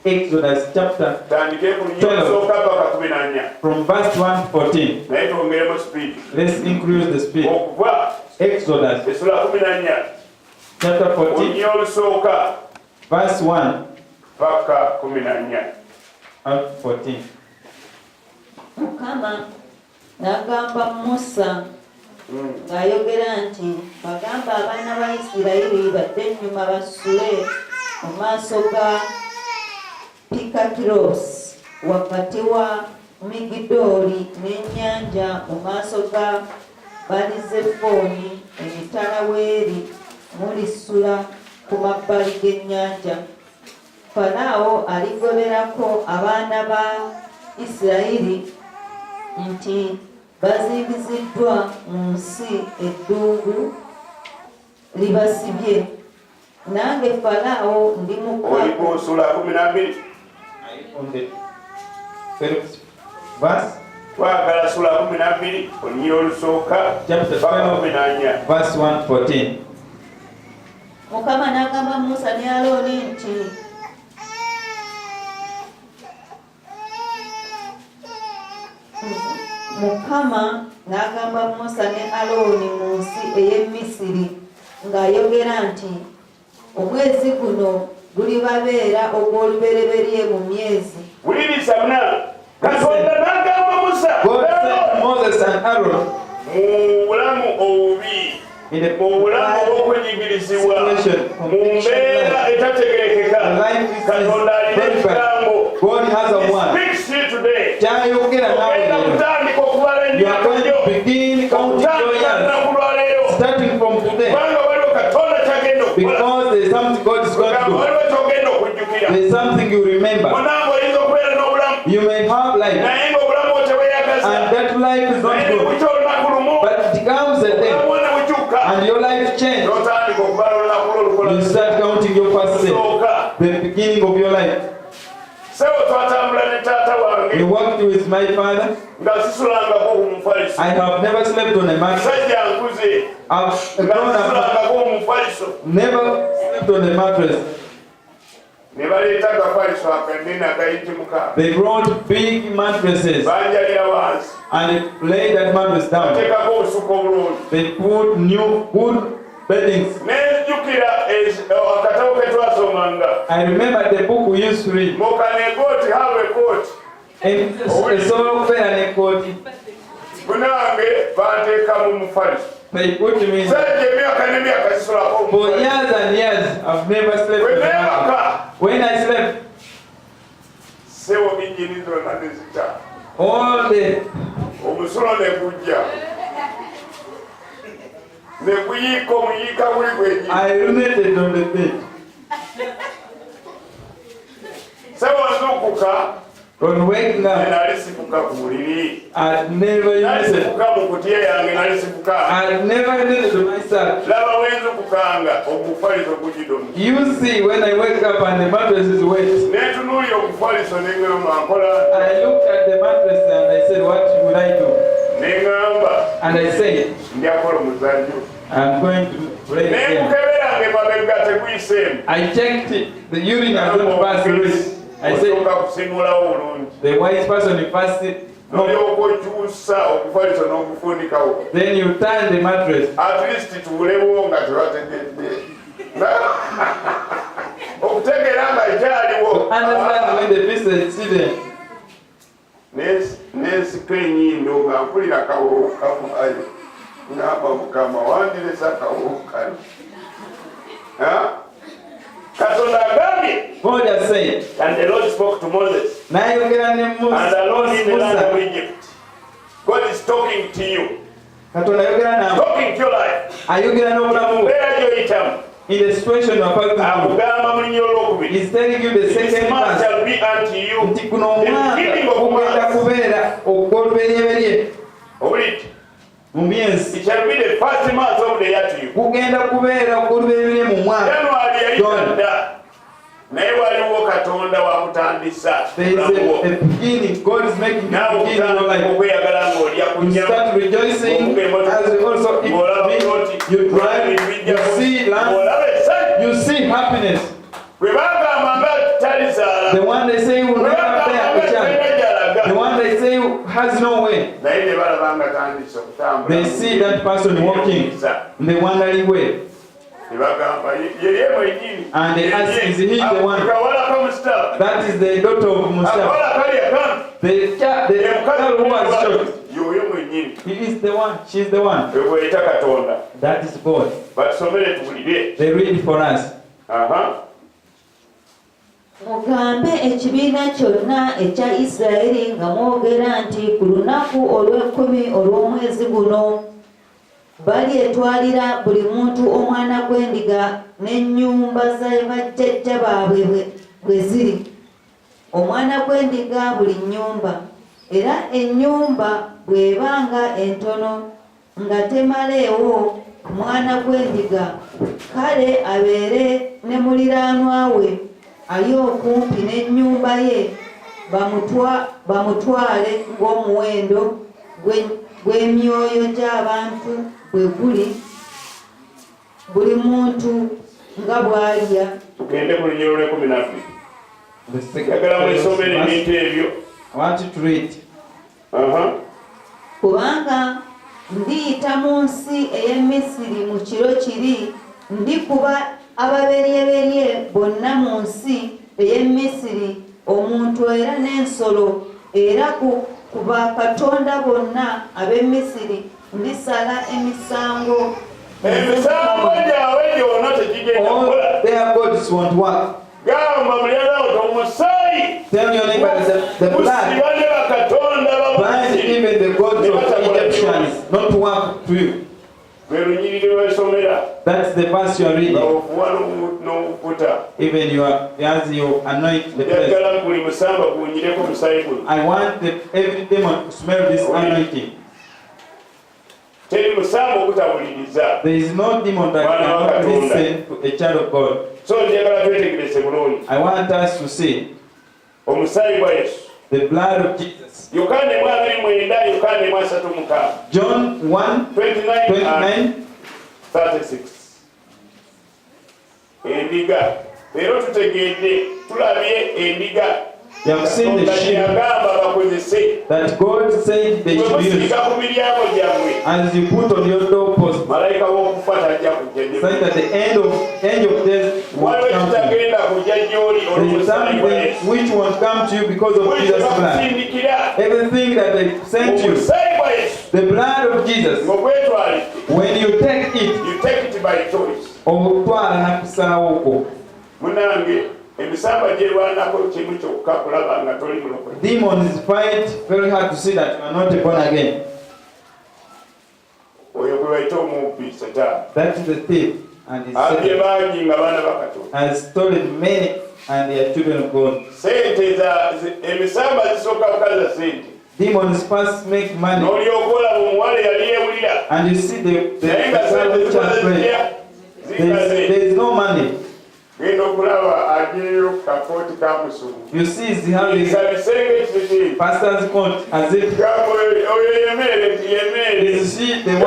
Exodus chapter 12 from verse 1-14. Let's increase the speed. Exodus chapter 14 verse 1 and 14. Mukama n'agamba Musa ng'ayogera nti bagamba abaana ba Isirayiri badde ennyuma basule mu maaso ga Pikakiros wakati wa Migidoli n'ennyanja mu maaso ga Balizefoni emitala w'eri mulisula ku mabbali g'ennyanja. Falaawo aligoberako abaana ba Isirayiri nti bazibiziddwa mu nsi eddungu libasibye. Nange Falaawo ndi oli ku ssula 12 On the first verse, twagala ssula 12 olunyiri olusooka chapter paka 12, 14. verse 114. Mukama n'agamba Musa ne Alooni nti Mukama n'agamba Musa ne Alooni mu nsi ey'e Misiri ng'ayogera nti omwezi guno gulibabeera ogw'olubereberye mu myezi. Wuliriza muna Katonda n'agamba Musa God said to Moses and Aaron, mu bulamu obubi in the mu bulamu obw'okwenyigirizibwa mu mbeera etategerekeka Katonda alina ekigambo. God has a He word. speaks to you today. Kyayogera Ogenda nawe. kutandika okubala You are going emyaka to begin counting your okutandika years, lunaku lwaleero starting from today, kubanga waliwo Katonda kyagenda okukola. because there is something God is going to do. Waliwo kyogenda okujjukira. There is something you remember. Munange oyinza okubeera n'obulamu You may have life, naye ng'obulamu bwo tebweyagaza. and that life is not Naye ne good. bukya olunaku lumu But it comes a day, obulamu ne bukukka and your life changes. n'otandika okubala olunaku lwo olukola You start counting your first day, lusooka. the beginning of your life. Sebo twatambula ne taata wange You walked with my father. nga sisulangako ku mufaliso. I have never slept on a mattress. Musajja nkuze I've nga grown up, sisulangako ku mufaliso. never slept on a mattress. Ne baleeta agafaliso akanene agayitimuka. They brought big mattresses Banjalira wansi. and they laid that mattress down. Bateekako obusuka obulungi. They put new good beddings. Nenjukira akatabo ke twasomanga. I remember the book we used to read. Mokanegooti have a coat. And a solo fair and a coat. Munange banteeka mu mufaliso. They put me in. Sajja emyaka n'emyaka sisulako For mu years and years, I've never slept Bwe on a mattress. neebaka When I slept, sebo binnyini zonna ne zita. all the Omusulo ne gujja. Ne guyiika omuyiika buli gwenyini. I urinated on the bed. Sebo nzukuka On waking ne up, nali sifuka ku buliri. I'd never Nali urinated. sifuka mu kutya yange nali sifuka. I'd never urinated on myself. Laba bwe nzukukanga omufaliso gugidomu. You see, when I wake up and the mattress is wet, Netunuulira omufaliso ne ngamba nkola. I looked at the mattress and I said, what would I do? Ne ngamba And I said, ndyakola omuzannyo. I'm going to play Ne again. nkukebera ng'emabega teguyiseemu. I checked it. The urine has not passed through it. I said, osooka kusimulawo bulungi. the wise person, you pass it. No. Nolyoka okyusa omufaliso n'ogufundikawo. Then you turn the mattress. At least tuulewo nga tebategedde. Okutegeera nga ekyaliwo. Understand when the piece is hidden. N'ensika ennyindo nga mpulira kawo kamuayo. Ngamba Mukama wandiresa kawo kano. Katonda agambye. God has said, And the Lord spoke to Moses. nayogera ne And alone in the land of Musa. Egypt. God is talking to you. Katonda ayogera nawe. Talking to your life. Ayogera n'obulamu bwo. Mbeera gy'oyitamu. In the situation you are passing through. Akugamba mu linnya olwokubiri. He's telling you the This second month verse. shall be unto you Nti guno the omwaka beginning of gugenda months. kubeera ogw'olubereberye Owulidde? mu myezi. It shall be the first month of the year to you. Gugenda kubeera ogw'olubereberye mu mwaka. January yayita John. dda. Naye waliwo Katonda wakutandisa. There is a beginning. God is making the Naawe beginning of your okutandika life. okweyagala ng'olya ku You nnyama. start rejoicing as you also eat meat. You drive, you see land, Olaba essanyu. you see happiness. Bwe bagamba nga talizaala. The one they say will Bwe never bagamba bear nga a child. talina gy'alaga. The one they say has no way. Naye ne balaba nga tandise okutambula. They see that person walking. They wonder where. Ne bagamba yeye mwennyini. And they ask, is he the one? Akawala kamusitala. That is the daughter of Mustafa. Akawala kali akampi. The girl who was shot. Yoyo mwennyini. He is the one. She is the one. Bweyita Katonda. That is God. Batusomere tuwulire. They read it for us. Aha. mugambe ekibiina kyonna ekya Isirayiri nga mwogera nti ku lunaku olw'ekkumi olw'omwezi guno balyetwalira buli muntu omwana gw'endiga n'ennyumba za bajjajja baabwe bwe ziri. Omwana gw'endiga buli nnyumba, era ennyumba bw'ebanga entono nga temaleewo mwana gw'endiga, kale abeere ne muliraanwa we ali okumpi n'ennyumba ye, bamutwale ng'omuwendo gw'emyoyo gy'abantu bwe guli, buli muntu nga bw'alya. Tugende ku lunyiro lw'e12. Njagala mwesomere ebintu ebyo. I want you to read. Kubanga ndiyita mu nsi ey'e Misiri mu kiro kiri, ndikuba ababeryeberye bonna mu nsi ey'e Misiri, omuntu era n'ensolo, era ku bakatonda bonna ab'e Misiri ndisala emisango. Emisango gyabwe gyonna tekigenda kukola. All their gods won't work. Gamba mulyango omusaayi. Tell your neighbor the blood binds even the gods of Egyptians not to work to you. That's the verse you are reading. Even as you anoint the place. I want every demon to smell this anointing. There is no demon that cannot listen to a child of God. I want us to see the blood of Jesus. John 1:29, 36. Endiga. Pero tutegedde tulabye endiga. You have seen the sheep that God said they should use. As you put on your doorpost, so that the angel of death will come to you. There is something which won't come to you because of Jesus' blood. Everything that they sent you, the blood of Jesus, when you take it by choice. Demons fight very hard to see that you are not born again. That is the thief, and he has stolen many, and they are children of God. Demons first make money, and you see the there is no money. You see, he has pastor's coat as if you see the one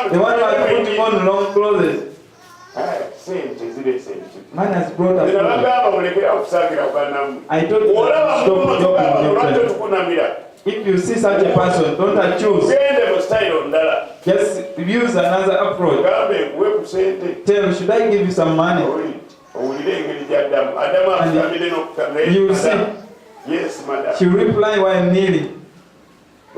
who has put on long clothes. Man has brought up. I told you to stop joking with your friend. If you see such a person, don't accuse. Just use another approach. Tell, should I give you some money? And you will see. Yes, madam. She will reply while kneeling. I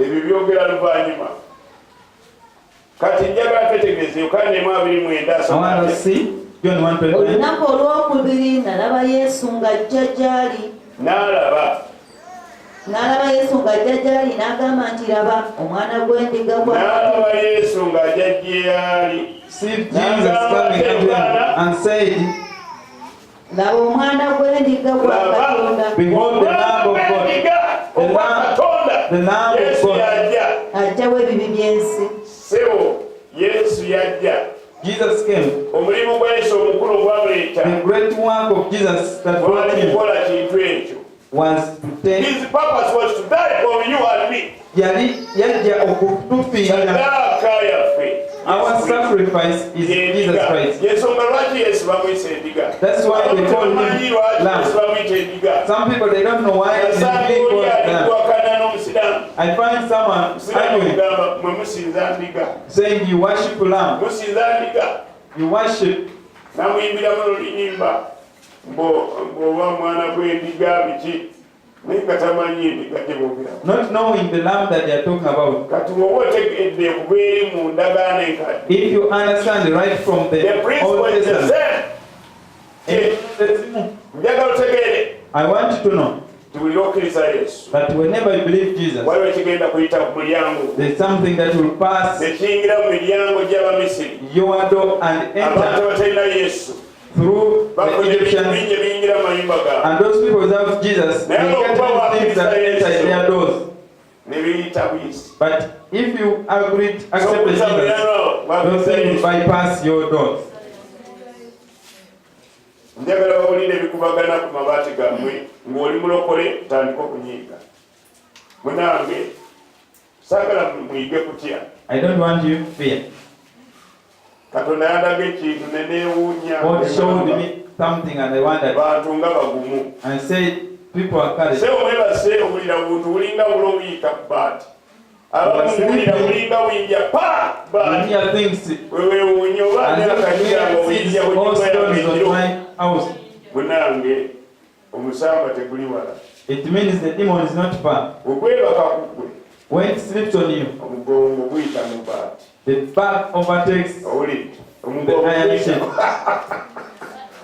want to see John 1:29. Olunaku olwokubiri nalaba Yesu ng'ajja gy'ali. N'alaba Yesu ng'ajja gy'ali n'agamba nti laba omwana gw'endiga gwa. N'alaba Yesu ng'ajja gy'ali. See Jesus coming to him and said, laba omwana gw'endiga gwa Katonda. Behold the Lamb of God. The Lamb of God. Ajjawo ebibi by'ensi. Yesu yajja. Jesus came. Omulimu gwa Yesu omukulu gw'amuleeta. The great work of Jesus that brought him was to take. His purpose was to die for you and me. Yajja okutufira. Our sacrifice is Jesus Christ. That's why they call him Lamb. Some people, they don't know why he's being called Lamb. I find someone arguing, saying you worship Lamb. You worship. Not knowing the lamb that they are talking about. If you understand right from the Old Testament, njagala otegeere I want you to know buli lw'okkiriza Yesu that whenever you believe Jesus, waliwo ekigenda kuyita ku mulyango there's something that will pass ne kiyingira mu miryango gy'Abamisiri your door and abantu enter abatalina Yesu through the bafunye ebintu Egyptians. bingi ebiyingira mu mayumba gaabwe And those people without Jesus, they get these things that enter in their doors. ne biyita buyisi. But if you agreed, So accept okuyita Jesus, mulyango those things will bypass your doors. njagala bawulire ebikubagana ku mabaati gammwe ng'oli mulokole tandika okunyiiga munange saagala muyige kutya I don't want you to fear. katonda yandaga ekintu ne neewuunya God showed me something and I wondered bantu nga bagumu and said, people are courage. se omwebase owulira buntu bulinga bulo buyita ku baati abamuwulira bulinga buyinja pa You baati hear things weweewuunya oba and neakanyiranga obuyinja all bunyumba stories of yabekiro my house. munange omusamba teguli wala It means the demon is not far. okwebaka kukwe When it sleeps on you, omugongo guyita mu baati the back overtakes owulidde the iron sheet.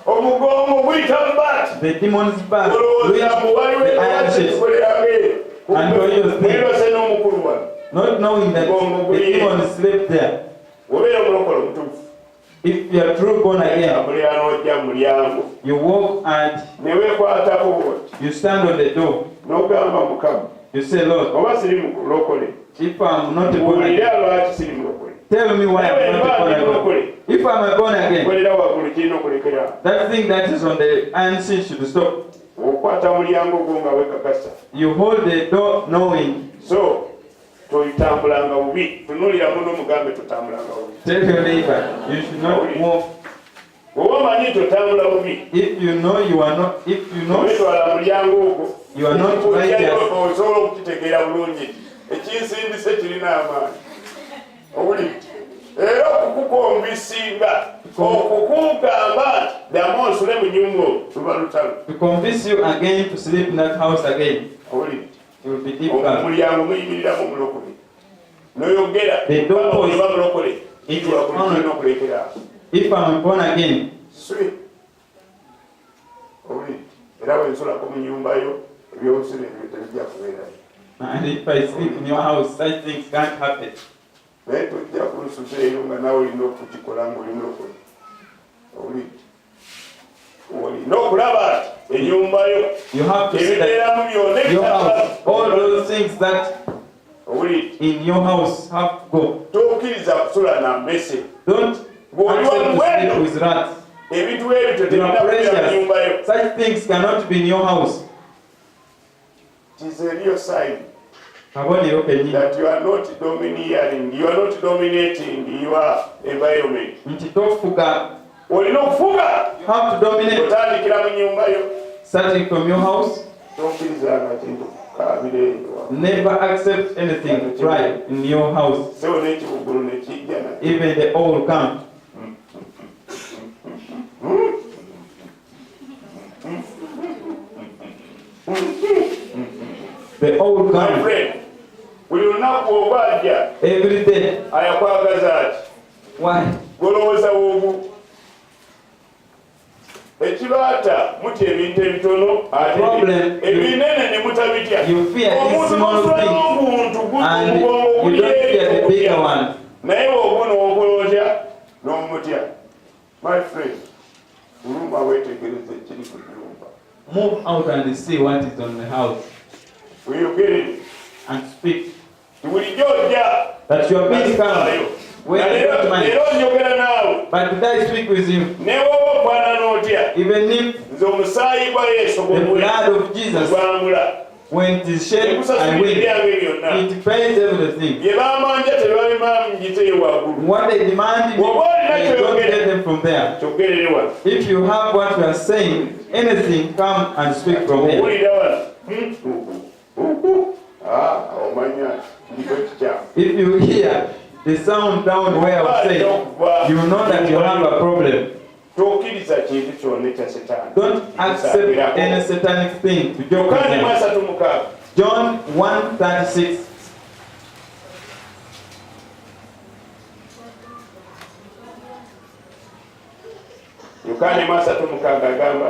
omugongo guyita mu baati The demon's back olowooza reach muwaliwo the iron sheet. mwebase n'omukulu wano Not knowing that the demon slept there. obeera omulokole omutuufu If you are true born again, abulira n'ojja mu mulyango you walk and ne weekwatako bwoti you stand on the door. n'ogamba mukama You say, Lord, oba siri mulokole if I'm not born buulire again, lwaki siri mulokole tell me why I'm not born again. If I'm born again, kolera waggulu kirina okulekera that thing that is on the iron sheet should stop. okwata mulyango gwo nga wekakasa You hold the door knowing. so toyitambulanga bubi tunulira muno mugambe totambulanga bubi Tell your neighbor, you should not walk. oba omanyi totambula bubi If you know you are not, if you know wetwala mulyango ogwo you are not righteous, osobola okukitegeera bulungi ekinsindise kirina amaanyi owuli era okukukombisinga okukugamba nti ddamu osule mu nyumba luba lutalo to convince you again to sleep in that house again, owuli it will be difficult. omulyango muyimiriramu omulokole noyogera The doorpost oba mulokole is itwakulina okulekera If I'm born again, sweet owuli era wensulako mu nyumba yo ebyobusibe ebyo tebijja kubeerayo and if I sleep in your house, such things can't happen. naye tojja kunsuza eyo nga nawe olina okukikola ngaoli mulokole owuli olina okulaba nti ennyumba yo You have to see that ebibeeramu byonna your house, all those things that owuli in your house have to go. tokkiriza kusula na mmese Don't accept to sleep with rats. ebintu ebyo You tetebina are kubeera mu nyumba yo precious. Such things cannot be in your house. It is a real sign Kabonero kenyini. that you are not domineering, you are not dominating your environment. Nti tofuga. olina okufuga You have to dominate. otandikira mu nyumba yo Starting from your house, tokkirizanga kintu kaabire eyo never accept anything right in your house. sewo n'ekibugulu nekijja na Even the old come. The old my come friend buli lunaku oba ajja every day. ayakwagaza ati Why? golowooza woogu ekibaata mutya ebintu ebitono ate Problem, ebinene ne mutabitya You fear these omuntu small nosula things n'omuntu and guumugongo you don't fear the bigger one. naye woogwo n'okola otya n'omutya my friend ulumba weetegereze ekiri ku nyumba Move out and see what is on the house weyogerere and speak. bulijjo ojja That you are being calm. When you don't mind. leero njogera naawe But did I speak with you? newoba okwanana otya Even if nze omusaayi gwa yesu the blood of Jesus, gwangula when it is shed, I ekusasula win. ebyange byonna It pays everything. bye bamanja tebabimangiteyo waggulu What they demand, they don't get them from there. kyoggerere wano If you have what you are saying, anything, come and speak from here. owulira wano omanya ndiko kikyamu If you hear the sound down where I say, you know that you have a problem. tokkiriza kintu kyonna ekya setaani Don't accept any satanic thing to joke with Yokaana them. 3:6 John 1:36.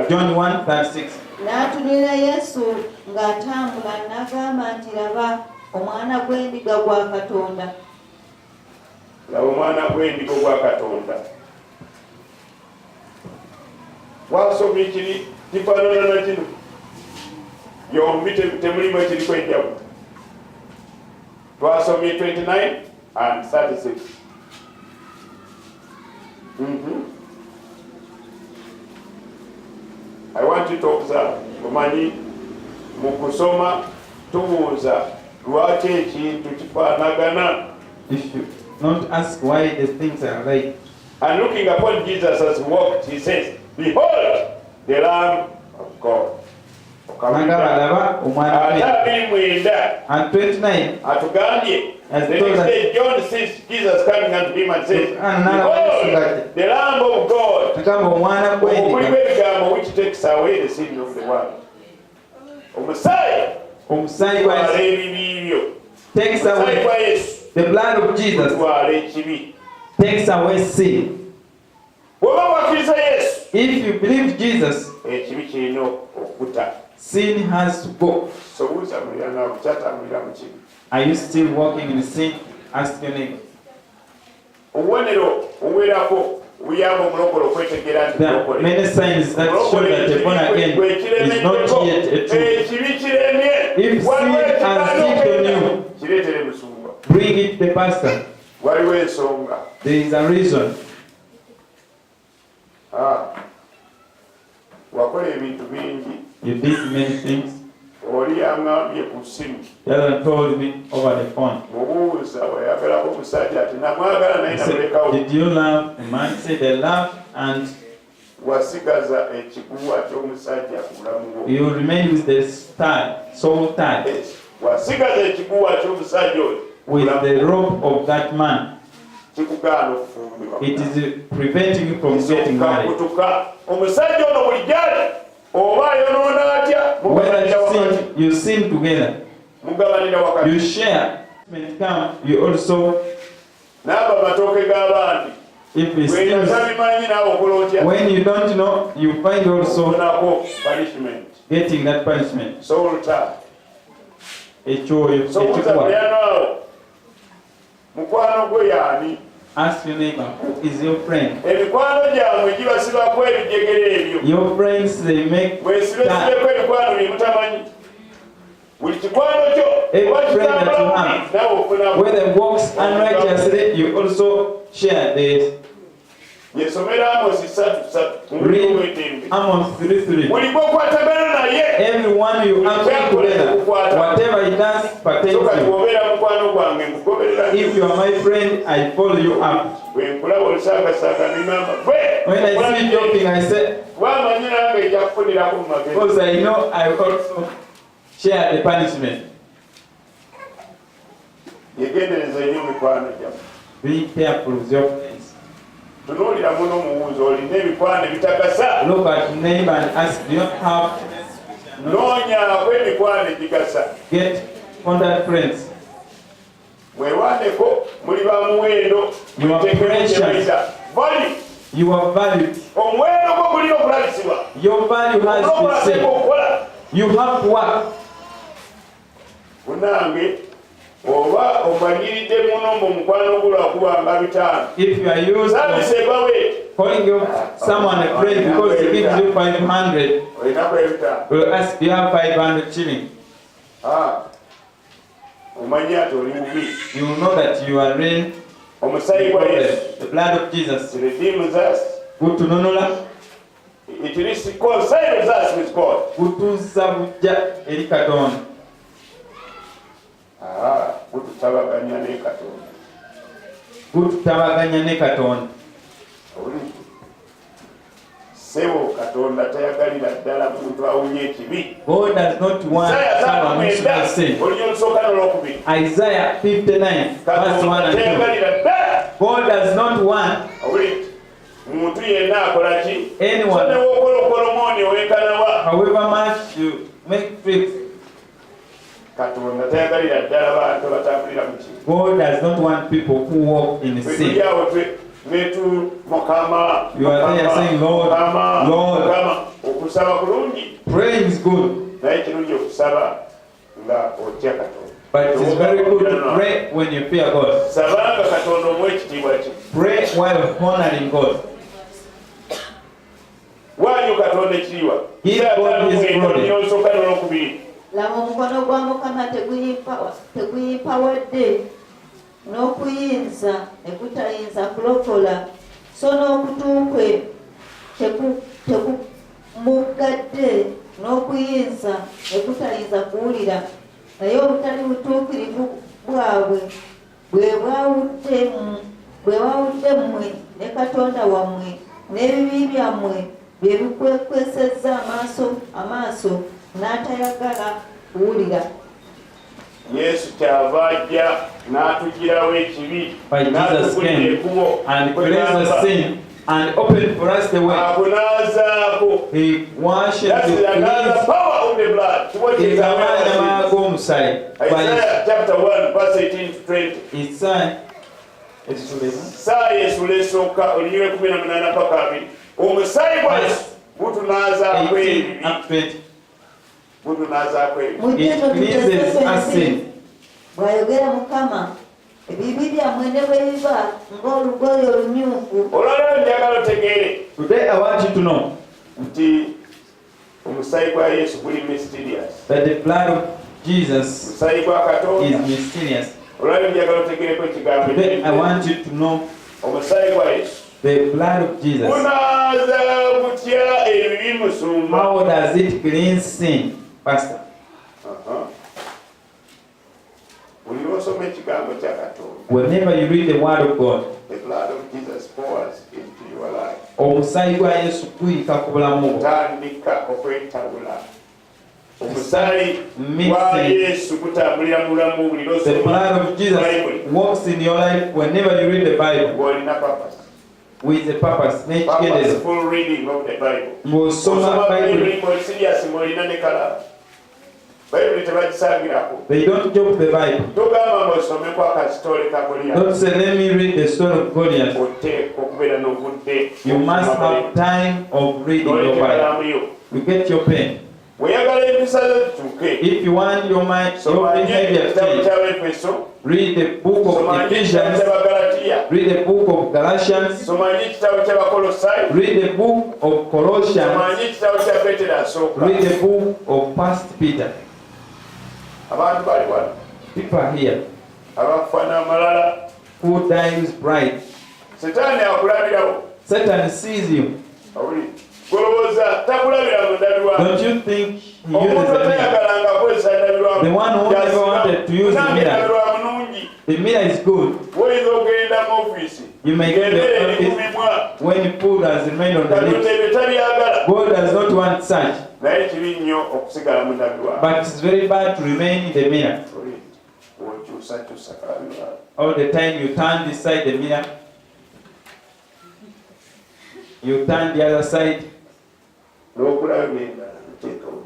John 1:36. N'atunulira Yesu ng'atambula n'agamba nti laba omwana gw'endiga gwa Katonda. Laba omwana gw'endiga gwa Katonda. Wasomye kiri kifaanana na kino. Yombi temulimu ekiriko enjawulo. Twasomye 29 and 36. I want you to observe. Omanyi mu kusoma tubuuza lwaki ekintu kifaanagana. If you not ask why the things are right. And looking upon Jesus as he walked, he says, "Behold, the Lamb of God." And 29. Atugambye. The next day John sees Jesus coming unto him and says, "Behold, the Lamb of God, which takes away the sin of the world." Omusaayi takes away the blood of Jesus, takes away sin. If you believe Jesus, sin has to go. Are you still walking in sin? Ask your neighbor. There are many signs that show that a born again is not yet a true. If sin has hit on you, bring it to the pastor. There is a reason. You did many things. The other told me over the phone. He said, did you love? The man said, I love, and you remain with the soul tie, with the rope of that man. It is preventing you from getting married. Whether you sin together, you share. You also, if it seems, when you don't know, you find also getting that punishment. Ask your neighbor, who is your friend? Your friends, they make that. Every friend that you have, whether walks unrighteously, you also share this. Read Amos 3:3. Everyone you have together, whatever he does pertains to you. If you are my friend, I follow you up. When I see you joking, I say, because I know I also share the punishment. Be careful with your friends. Look at neighbor and ask, do you have? Get contact friends. You are precious. You are valued. Your value has been set. You have to work. If you are used to calling someone a friend because he gives you 500, we'll ask, do you have 500 shillings? You will know that you are in the blood of Jesus. Good to know. It reconciles us with God. Kututabaganya ne Katonda. God does not want someone who should sin. Isaiah 59 verse 1 and 2. God does not want anyone, however much you make tricks. God does not want people who walk in sin. Metu Mokama. You are there saying, Lord, Lord. Okusaba kulungi. Praying is good. Naye kirungi okusaba nga otya Katonda. But it is very good to pray when you fear God. Sabanga Katonda omuwe ekitiibwa kye. Pray while honoring God. Wanyu Katonda ekitiibwa. Give God his glory. Laba omukono gwa Mukama teguyimpa wadde n'okuyinza ne gutayinza kulokola, so n'okutu kwe tekumugadde n'okuyinza ne gutayinza kuwulira, naye obutali butuukirivu bwabwe bwe bwawudde mmwe ne Katonda wammwe, n'ebibi byammwe bye bikwekwesezza amaaso n'atayagala kuwulira. Yesu kyava ajja n'atugirawo ekibi n'atugulira ekkubo and cleanse the sin and open for us the way. Akunaazaako. He washes the power of the blood. Isaiah chapter 1 verse 18 to 20. Isaiah esula esooka olunyirwe 18 paka 2. Omusaayi gwa Yesu gutunaazaako ebibi. Bw'ayogera Mukama, ebibi byammwe ne bwe biba ng'olugoye olumyufu. Olwaleero njagala otegeere. Today I want you to know nti omusaayi gwa Yesu guli mysterious. That the blood of Jesus omusaayi gwa Katonda is mysterious. Olwaleero njagala otegeereko ekigambo. Today I want you to know omusaayi gwa Yesu. The blood of Jesus. Kunaaza butya ebibi musumba. How does it cleanse sin, Pastor? Whenever you read the word of God, the blood of Jesus pours into your life. Omusaayi gwa Yesu guyika ku bulamu bwo. Tandika okwetabula. Omusaayi gwa Yesu gutambulira mu bulamu buli lw'osoma. The blood of Jesus walks in your life whenever you read the Bible. Ng'olina purpose. With a purpose. Purposeful reading of the Bible. Ng'osoma Bible. Serious ng'olina ne kalamu. Bible tebagisangirako. They don't joke the Bible. Togamba ng'osomeko akasitole ka Goliath. Don't say, let me read the story of Goliath. Oteekwa okubeera n'obudde. You must have time of reading your Bible. You get your pen. Weyagala empisa zo zituuke. If you want your mind, your behavior to change, read the book of Ephesians, read the book of Galatians, read the book of Colossians, read the book of 1 Peter. People are here who dies bright. Satan sees you. Don't you think he uses the mirror? The one who never wanted to use the mirror. The mirror is good. You may get the office when you put as remain on the lips. God does not want such. But it's very bad to remain in the mirror. All the time you turn this side the mirror. You turn the other side.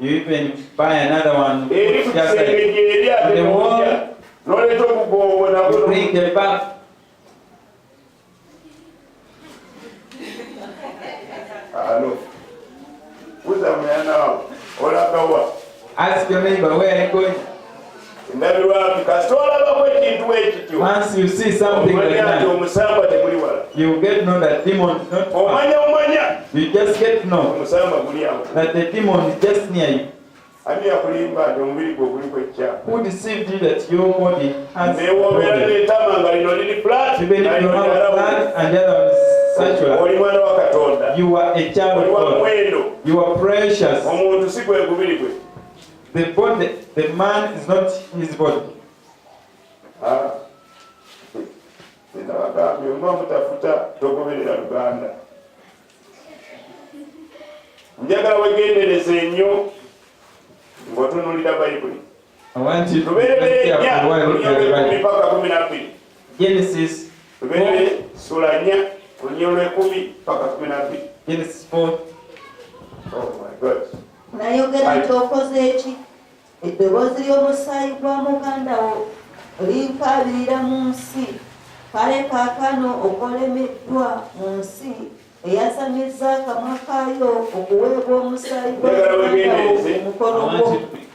You even buy another one. The wall, you bring the back. Ask your neighbor, where are you going? Once you see something like that, you get to know that demon is not far. You just get to know that the demon is just near you. Who deceived you that your body has a problem? Even if you have a blood and the other one is sexual, you are a child of God. You are precious. The body, the man is not his body. Njagala wegendereze nnyo ng'otunuulira Bayibuli. I want you to be careful while looking at the Bible. Genesis 4. Genesis 4. Oh my God. Nayogera nti okoze eki? Eddoboozi ly'omusaayi gwa muganda wo linkaabirira mu nsi. kale kaakano okolemeddwa mu nsi eyasamiza akamwa kaayo okuweebwa omusaayi gw'omukono gwo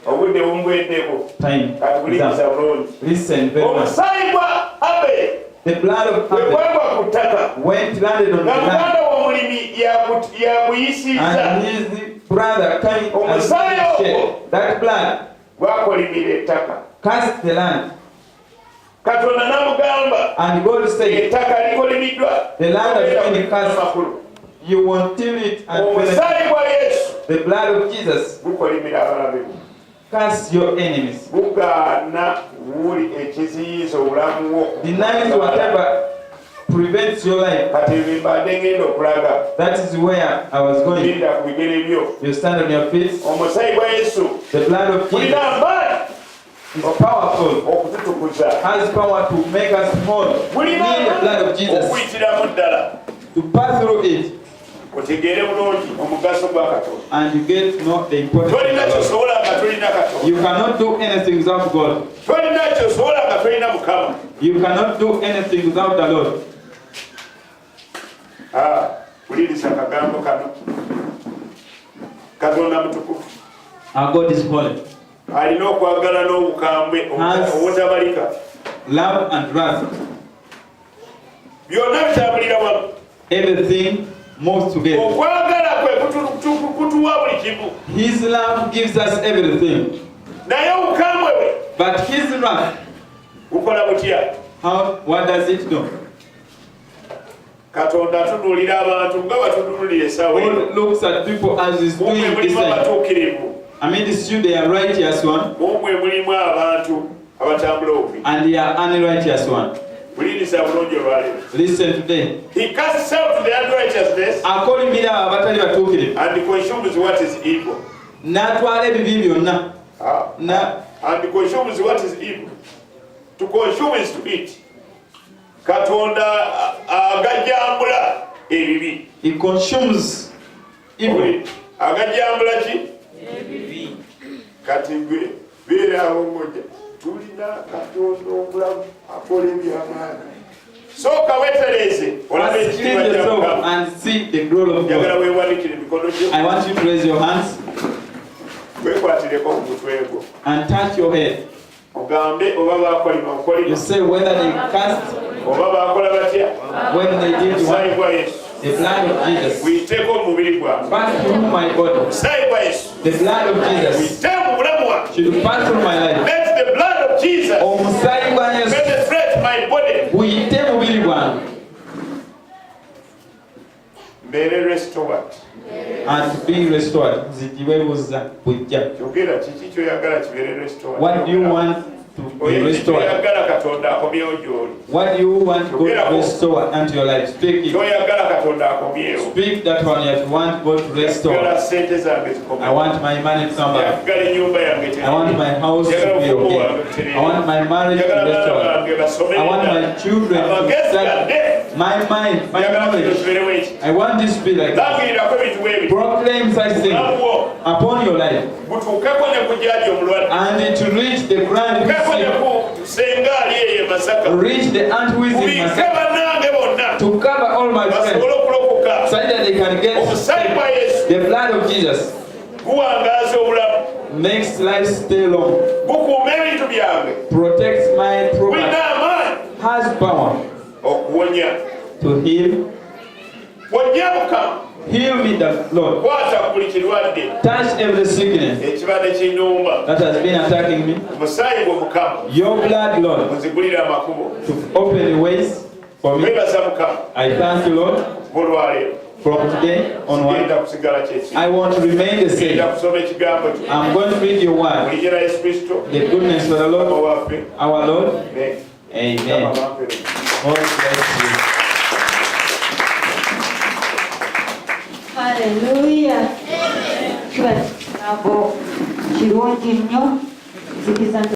obudde bumweddeko katubuliriza bulungi omusaayi gwa Abel the blood of Abel went landed on the land and his brother came and shed that blood cast the land. And God said, the land has been cast, you won't till it and benefit. The blood of Jesus cast your enemies. Denies whatever prevents your life. That is where I was going. You stand on your feet. The blood of Jesus is powerful, has power to make us whole. We need the blood of Jesus to pass through it. And you get to know the importance of God. You cannot do anything without God. You cannot do anything without the Lord. Our God is holy. Alina okwagala n'obukambwe obutabalika. Love and wrath. Byonna bitambulira wamu. Everything moves together. Okwagala kwe kutuwa buli kimu. His love gives us everything. Naye obukambwe bwe. But his wrath. Bukola butya? What does it do? Katonda atunuulira abantu nga batunuulira Esawu. God looks at people as he's doing this thing. Amidst you, they are righteous one, and they are unrighteous one. Listen today. He casts out the unrighteousness and consumes what is evil. And consumes what is evil. To consume is to eat. Katonda agajambula ebibi. He consumes evil. Agajambula ki? Kati gwe beera awo ngoja tulina Katonda omulamu akola ebyamaanyi. Sooka weetereeze olabe ekitiibwa kya Mukama. And see the glory of God. Njagala weewanikire emikono gyo. I want you to raise your hands. Weekwatireko ku mutwe gwo. And touch your head. Ogambe oba baakolima okolima. You say whether they cast, oba baakola batya. When they did Omusaayi gwa Yesu. The blood of Jesus. Wiiteeko mu mubiri gwange. Pass through my body. Omusaayi gwa Yesu. The blood of Jesus. Wiite mu bulamu wange. Should pass through my life. Let the blood of Jesus Omusaayi gwa Yesu penetrate my body. Wiite mu mubiri gwange. Mbeere restored. And to be restored. Zikiwebuza bujja. Kyogera kiki kyoyagala kibeere restored. What do you want to be restored? Kyoyagala Katonda akomyewo gy'oli. What do you want God to restore unto your life? Speak it. Kyoyagala Katonda akomyewo. Speak that one you want God to restore. I want my money to come back. I want my house to be okay. I want my marriage to be restored. I want my children to study. My mind, my knowledge. I want this to be like that. Proclaim such things upon your life. And to reach the grand reach the aunt who is in Masaka, to cover all my friends so that they can get the blood of Jesus makes life stay long, protects my property, has power to heal. Heal me, the Lord. Touch every sickness that has been attacking me. Your blood, Lord, to open the ways for me. I thank you, Lord. From today onward, I want to remain the same. I'm going to read your word. The goodness of the Lord, our Lord. Amen. God bless you. Hallelujah. Amen.